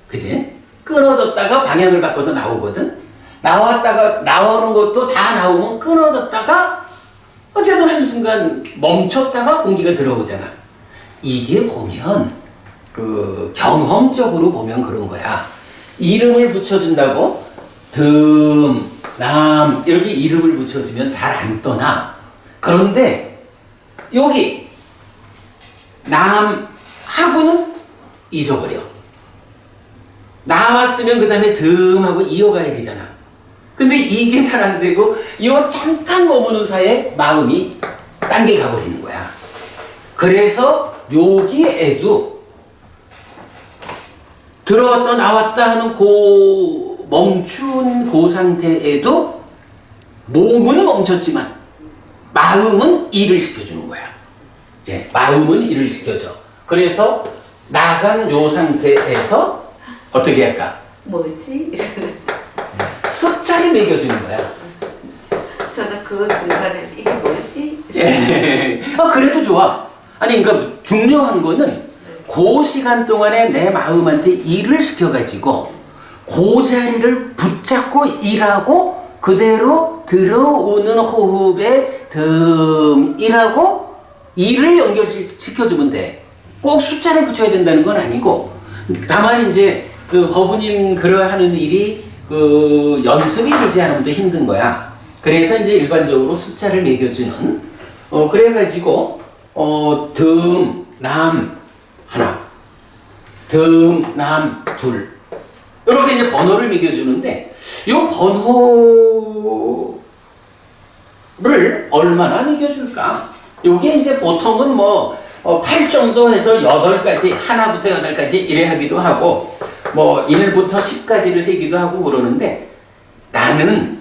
그지? 끊어졌다가 방향을 바꿔서 나오거든. 나오는 것도 다 나오면 끊어졌다가 어쨌든 한순간 멈췄다가 공기가 들어오잖아. 이게 보면 경험적으로 보면 그런 거야. 이름을 붙여준다고 이렇게 이름을 붙여주면 잘 안 떠나. 그런데 여기 하고는 잊어버려. 나왔으면 그 다음에 하고 이어가야 되잖아. 근데 이게 잘 안 되고 이거 잠깐 머무는 사이에 마음이 딴 게 가버리는 거야. 그래서 여기에도 들어왔다 나왔다 하는 멈춘 그 상태에도 몸은 멈췄지만 마음은 일을 시켜주는 거야. 예, 마음은 일을 시켜줘. 그래서 나간 요 상태에서 어떻게 할까? 뭐지? 숫자를 매겨주는 거야. 저는 그 순간에 이게 뭐지? 예. 그래도 좋아. 아니, 그러니까 중요한 거는 그 시간 동안에 내 마음한테 일을 시켜가지고 그 자리를 붙잡고 일하고 그대로 들어오는 호흡에 일하고 일을 연결시켜주면 돼. 꼭 숫자를 붙여야 된다는 건 아니고, 다만 이제 그 거부님 그러하는 일이 연습이 되지 않으면 또 힘든 거야. 그래서 이제 일반적으로 숫자를 매겨주는 그래가지고 듬남 하나, 듬남 둘 이렇게 이제 번호를 매겨주는데 이 번호를 얼마나 매겨줄까? 요게 이제 보통은 뭐 8 정도 해서 8가지, 하나부터 8가지 이래 하기도 하고, 뭐 1부터 10까지를 세기도 하고 그러는데, 나는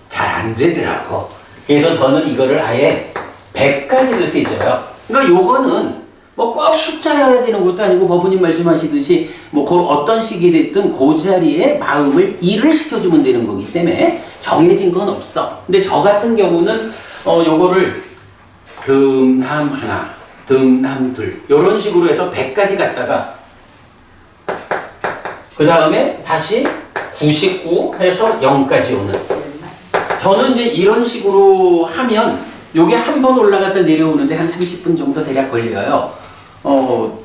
잘 안 되더라고. 그래서 저는 이거를 아예 100까지를 세줘요. 그러니까 요거는 뭐 꼭 숫자여야 되는 것도 아니고, 법원님 말씀하시듯이 뭐 어떤 식이 됐든 그 자리에 마음을 일을 시켜주면 되는 거기 때문에 정해진 건 없어. 근데 저 같은 경우는 요거를 듬남 하나, 듬남 둘 요런 식으로 해서 100까지 갔다가 그 다음에 다시 99 해서 0까지 오는, 저는 이제 이런 식으로 하면 요게 한 번 올라갔다 내려오는데 한 30분 정도 대략 걸려요. 뭐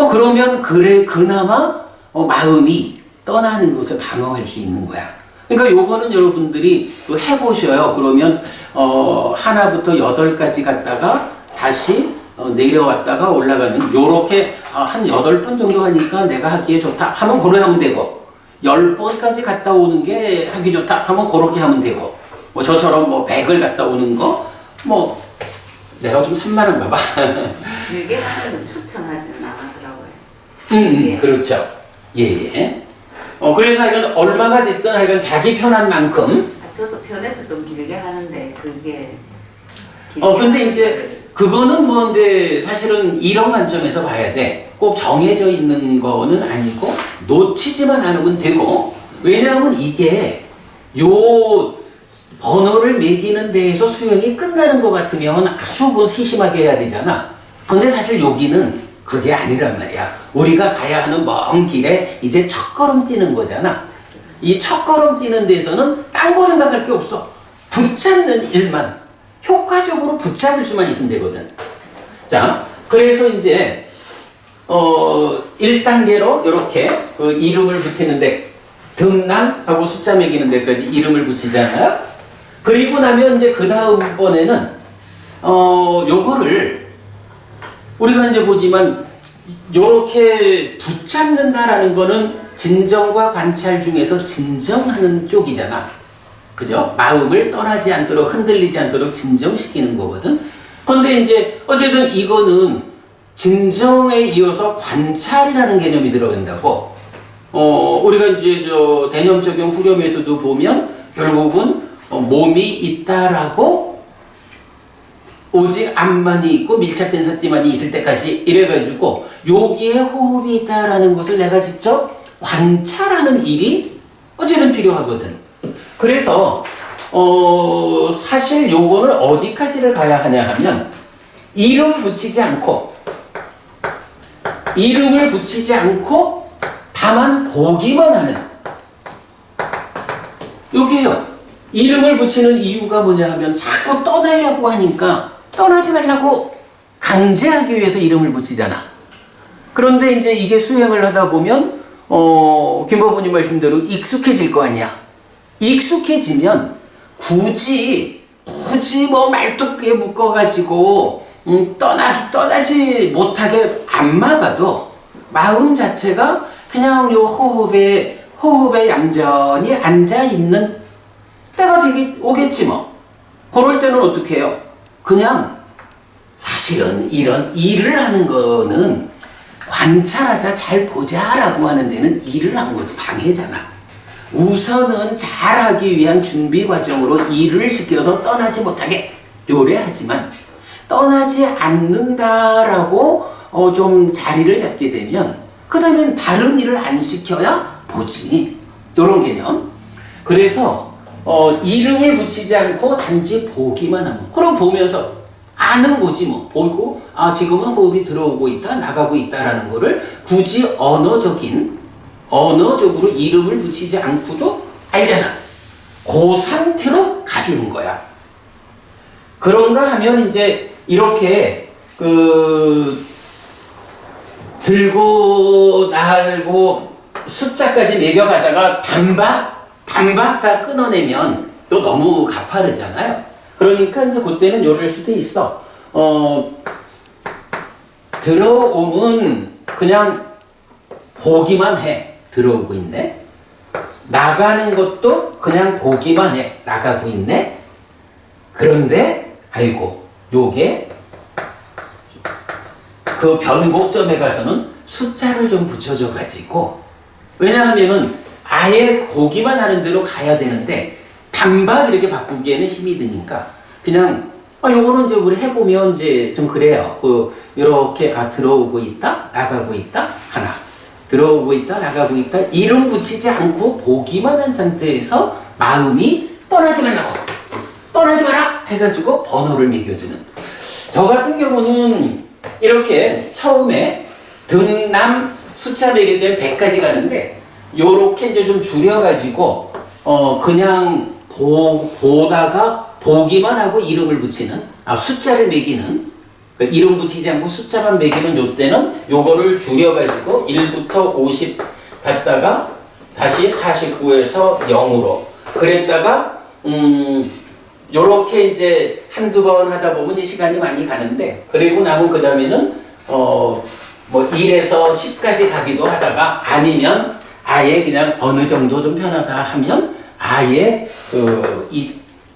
그러면 그나마 마음이 떠나는 것을 방어할 수 있는 거야. 그러니까 요거는 여러분들이 해보셔요. 그러면 하나부터 8까지 갔다가 다시 내려왔다가 올라가는, 요렇게 한 8번 정도 하니까 내가 하기에 좋다 하면 그렇게 하면 되고, 10번까지 갔다 오는 게 하기 좋다 하면 그렇게 하면 되고, 뭐 저처럼 뭐 100을 갔다 오는 거 뭐 내가 좀 산만한가 봐. 길게 하면 추천하지는 않더라고요. 그렇죠. 예. 그래서 하여간 얼마가 됐든 하여간 자기 편한 만큼. 저도 편해서 좀 길게 하는데 그게. 근데 이제 그거는 뭐 근데 사실은 이런 관점에서 봐야 돼. 꼭 정해져 있는 거는 아니고 놓치지만 않으면 되고. 왜냐하면 이게 요 번호를 매기는 데에서 수행이 끝나는 것 같으면 아주 뭐 세심하게 해야 되잖아. 근데 사실 여기는 그게 아니란 말이야. 우리가 가야 하는 먼 길에 이제 첫걸음 뛰는 거잖아. 이 첫걸음 뛰는 데서는 딴 거 생각할 게 없어. 붙잡는 일만, 효과적으로 붙잡을 수만 있으면 되거든. 자, 그래서 이제 1단계로 이렇게 그 이름을 붙이는데, 듬남하고 숫자 매기는 데까지 이름을 붙이잖아요. 그리고 나면 이제 그 다음번에는 요거를 우리가 이제 보지만 요렇게 붙잡는다라는 거는 진정과 관찰 중에서 진정하는 쪽이잖아. 그죠? 마음을 떠나지 않도록, 흔들리지 않도록 진정시키는 거거든. 근데 이제 어쨌든 이거는 진정에 이어서 관찰이라는 개념이 들어간다고. 우리가 이제 저 대념적용 후렴에서도 보면 결국은 몸이 있다라고, 오직 암만이 있고 밀착된 사띠만이 있을 때까지 이래가지고 여기에 호흡이 있다라는 것을 내가 직접 관찰하는 일이 어쨌든 필요하거든. 그래서 사실 요거는 어디까지를 가야 하냐 하면, 이름을 붙이지 않고 다만 보기만 하는, 여기에요. 이름을 붙이는 이유가 뭐냐 하면 자꾸 떠나려고 하니까 떠나지 말라고 강제하기 위해서 이름을 붙이잖아. 그런데 이제 이게 수행을 하다 보면 김법부님 말씀대로 익숙해질 거 아니야. 익숙해지면 굳이 뭐 말뚝에 묶어가지고 떠나지 못하게 안 막아도 마음 자체가 그냥 요 호흡에 얌전히 앉아있는 때가 오겠지 뭐. 그럴 때는 어떻게 해요? 그냥 사실은 이런 일을 하는 거는 관찰하자, 잘 보자라고 하는 데는 일을 하는 것도 방해잖아. 우선은 잘하기 위한 준비 과정으로 일을 시켜서 떠나지 못하게 요래하지만, 떠나지 않는다라고 좀 자리를 잡게 되면 그 다음엔 다른 일을 안 시켜야 보지. 요런 개념. 그래서 이름을 붙이지 않고 단지 보기만 하면, 그럼 보면서 아는 거지 뭐. 보고 지금은 호흡이 들어오고 있다, 나가고 있다라는 거를 굳이 언어적으로 이름을 붙이지 않고도 알잖아. 그 상태로 가주는 거야. 그런가 하면 이제 이렇게 들고 날고 숫자까지 매겨가다가 단박 다 끊어내면 또 너무 가파르잖아요. 그러니까 이제 그때는 요럴 수도 있어. 들어오면 그냥 보기만 해. 들어오고 있네. 나가는 것도 그냥 보기만 해. 나가고 있네. 그런데 아이고 요게 그 변곡점에 가서는 숫자를 좀 붙여줘 가지고, 왜냐하면은 아예 보기만 하는 대로 가야 되는데 단박 이렇게 바꾸기에는 힘이 드니까 그냥 요거는 이제 우리 해보면 이제 좀 그래요. 이렇게 들어오고 있다 나가고 있다 하나, 들어오고 있다 나가고 있다, 이름 붙이지 않고 보기만 한 상태에서 마음이 떠나지 마라 해가지고 번호를 매겨주는. 저 같은 경우는 이렇게 처음에 등남 숫자 매길 때는 100까지 가는데 요렇게 이제 좀 줄여가지고 그냥 보다가 보기만 하고 이름을 붙이는, 숫자를 매기는, 그러니까 이름 붙이지 않고 숫자만 매기는 요때는 요거를 줄여가지고 1부터 50 갔다가 다시 49에서 0으로 그랬다가 요렇게 이제 한두 번 하다 보면 이제 시간이 많이 가는데, 그리고 나면 그 다음에는 뭐 1에서 10까지 가기도 하다가, 아니면 아예 그냥 어느 정도 좀 편하다 하면 아예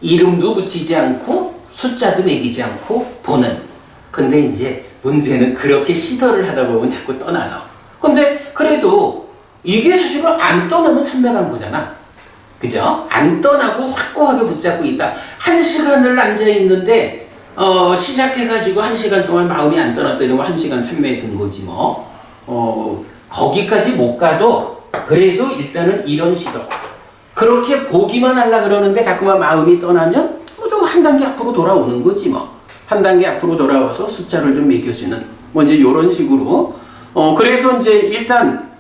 이름도 붙이지 않고 숫자도 매기지 않고 보는. 근데 이제 문제는 그렇게 시도를 하다 보면 자꾸 떠나서. 근데 그래도 이게 사실은 안 떠나면 산매간 거잖아. 그죠? 안 떠나고 확고하게 붙잡고 있다. 1시간을 앉아있는데 시작해가지고 1시간 동안 마음이 안 떠났다 이러면 1시간 산매에 든 거지 뭐. 거기까지 못 가도 그래도 일단은 이런 시도. 그렇게 보기만 하려고 그러는데 자꾸만 마음이 떠나면 좀 한 단계 앞으로 돌아오는 거지 뭐. 한 단계 앞으로 돌아와서 숫자를 좀 매겨주는, 뭐 이제 요런 식으로. 그래서 이제 일단,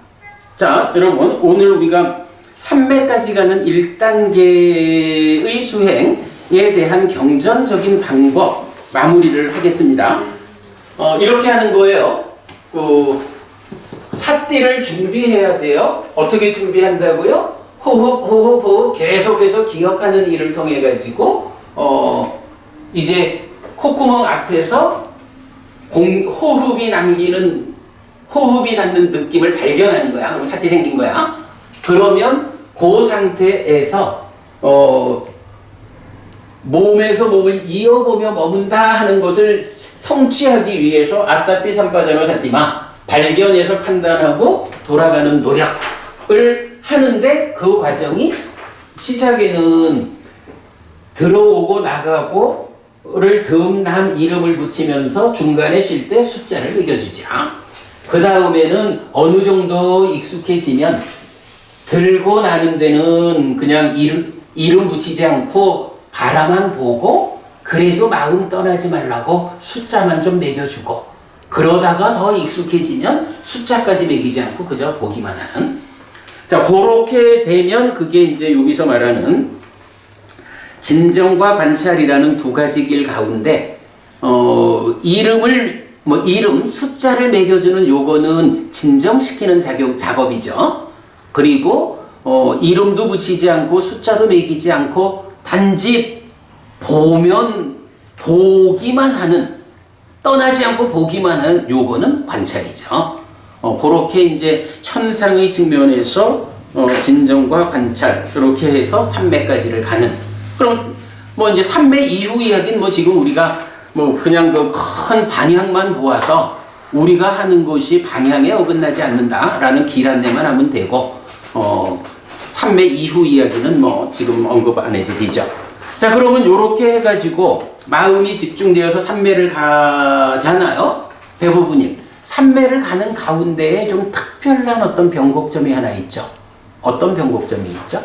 자, 여러분, 오늘 우리가 3매까지 가는 1단계의 수행에 대한 경전적인 방법 마무리를 하겠습니다. 이렇게 하는 거예요. 삿띠를 준비해야 돼요. 어떻게 준비한다고요? 호흡 계속해서 기억하는 일을 통해 가지고 이제 콧구멍 앞에서 호흡이 남는 느낌을 발견하는 거야. 그럼 삿띠 생긴 거야. 그러면 그 상태에서 몸에서 몸을 이어보며 머문다 하는 것을 성취하기 위해서 아따삐 삼빠자노 삿띠마, 발견해서 판단하고 돌아가는 노력을 하는데, 그 과정이 시작에는 들어오고 나가고를 듬남 이름을 붙이면서 중간에 쉴 때 숫자를 매겨주자. 그 다음에는 어느 정도 익숙해지면 들고 나는 데는 그냥 이름 붙이지 않고 바라만 보고, 그래도 마음 떠나지 말라고 숫자만 좀 매겨주고, 그러다가 더 익숙해지면 숫자까지 매기지 않고 그저 보기만 하는. 자, 그렇게 되면 그게 이제 여기서 말하는 진정과 관찰이라는 두 가지 길 가운데, 이름, 숫자를 매겨주는 요거는 진정시키는 작업이죠. 그리고, 이름도 붙이지 않고 숫자도 매기지 않고 단지 보기만 하는, 떠나지 않고 보기만 하는 요거는 관찰이죠. 그렇게 이제 현상의 측면에서 진정과 관찰, 이렇게 해서 3매까지를 가는. 그럼 뭐 이제 3매 이후 이야기는 뭐 지금 우리가 뭐 그냥 그 큰 방향만 보아서 우리가 하는 것이 방향에 어긋나지 않는다라는 길 안내만 하면 되고, 3매 이후 이야기는 뭐 지금 언급 안 해도 되죠. 자, 그러면 요렇게 해가지고 마음이 집중되어서 3매를 가잖아요. 대부분이. 3매를 가는 가운데에 좀 특별한 어떤 변곡점이 하나 있죠. 어떤 변곡점이 있죠?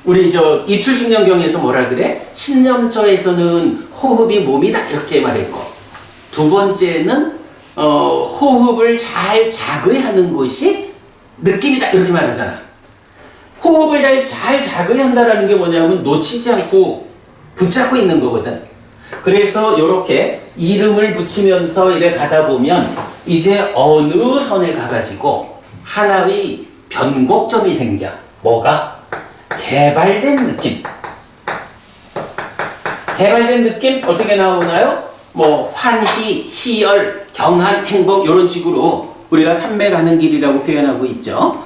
우리 입출신념경에서 뭐라 그래? 신념처에서는 호흡이 몸이다 이렇게 말했고, 두 번째는 호흡을 잘 자극하는 것이 느낌이다 이렇게 말하잖아. 호흡을 잘 자극한다라는 게 뭐냐면 놓치지 않고 붙잡고 있는 거거든. 그래서 이렇게 이름을 붙이면서 이래 가다 보면 이제 어느 선에 가가지고 하나의 변곡점이 생겨. 뭐가? 개발된 느낌. 개발된 느낌 어떻게 나오나요? 뭐 환희, 희열, 경한, 행복 이런 식으로 우리가 삼매 가는 길이라고 표현하고 있죠.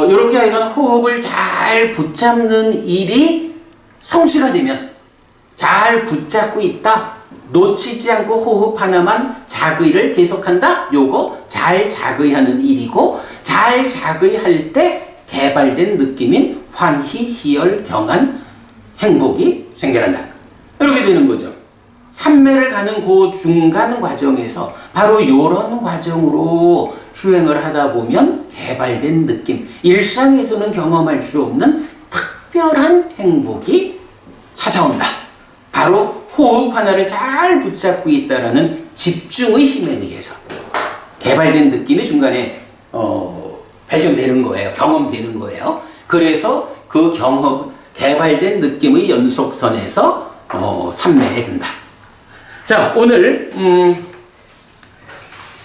이렇게 하여간 호흡을 잘 붙잡는 일이 성취가 되면 잘 붙잡고 있다. 놓치지 않고 호흡 하나만 자의를 계속한다. 요거 잘 자의하는 일이고 잘 자의할 때 개발된 느낌인 환희, 희열, 경한, 행복이 생겨난다. 이렇게 되는 거죠. 삼매를 가는 그 중간 과정에서 바로 이런 과정으로 수행을 하다 보면 개발된 느낌, 일상에서는 경험할 수 없는 특별한 행복이 찾아온다. 바로 호흡 하나를 잘 붙잡고 있다라는 집중의 힘에 의해서 개발된 느낌이 중간에 발견되는 거예요. 경험되는 거예요. 그래서 그 개발된 느낌의 연속선에서 삼매해 든다. 자, 오늘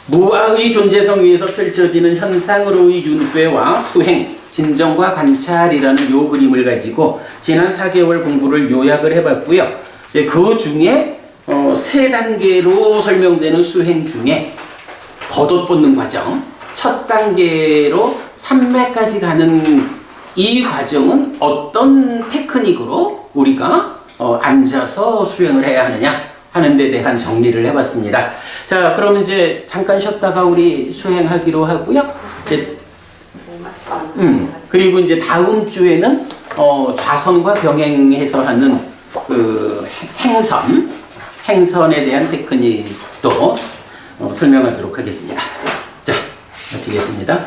무아의 존재성 위에서 펼쳐지는 현상으로의 윤회와 수행, 진정과 관찰이라는 요 그림을 가지고 지난 4개월 공부를 요약을 해봤고요. 이제 그 중에 세 단계로 설명되는 수행 중에 겉옷 과정, 첫 단계로 삼매까지 가는 이 과정은 어떤 테크닉으로 우리가 앉아서 수행을 해야 하느냐 하는 데 대한 정리를 해봤습니다. 자, 그럼 이제 잠깐 쉬었다가 우리 수행하기로 하고요. 이제, 그리고 이제 다음 주에는 좌선과 병행해서 하는 그 행선에 대한 테크닉도 설명하도록 하겠습니다. 자, 마치겠습니다.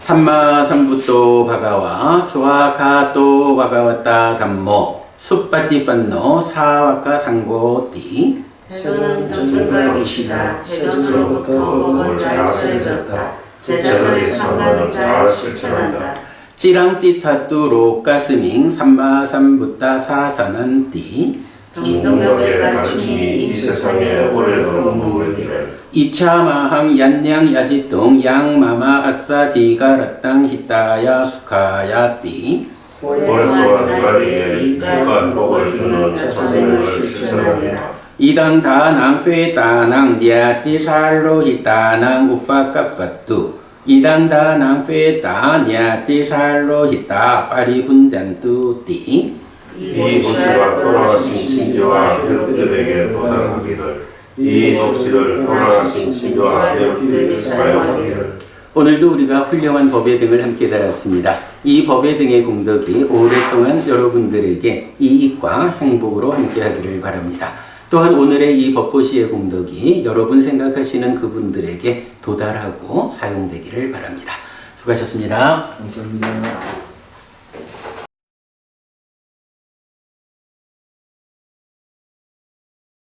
삼마삼부토 바가와 스와카토 바가와타 담모 숫바티판노 사와카 상고띠 세조는 정승과 계시다. 세조로부터 법을 잘 수행했다. 제자들의 상관을 잘 실천한다. 찌랑띠타뚜 로까스밍 삼마삼부타 사사난띠 정동력의 가르침이 이 세상에 오래도록 머물기를. 이차마항 얀냥 야지똥 양마마 아싸디가 라땅 히타야 수카야띠 오랫동안 누가에게 이익한 복을 주는 자선행을 실천하며 이당 다낭 회다낭 니아띠 살로 히타낭 우파깝까뚜 이당 다낭 회다 니아띠 살로 히타 파리분잔뚜띠 이 도시가 돌아가신 친지와 혈들에게 도달하기를 이 도시를 돌아가신 친지와 혈들에게 사용하기를. 오늘도 우리가 훌륭한 법의 등을 함께 달았습니다. 이 법의 등의 공덕이 오랫동안 여러분들에게 이익과 행복으로 함께 하기를 바랍니다. 또한 오늘의 이 법보시의 공덕이 여러분 생각하시는 그분들에게 도달하고 사용되기를 바랍니다. 수고하셨습니다. 감사합니다.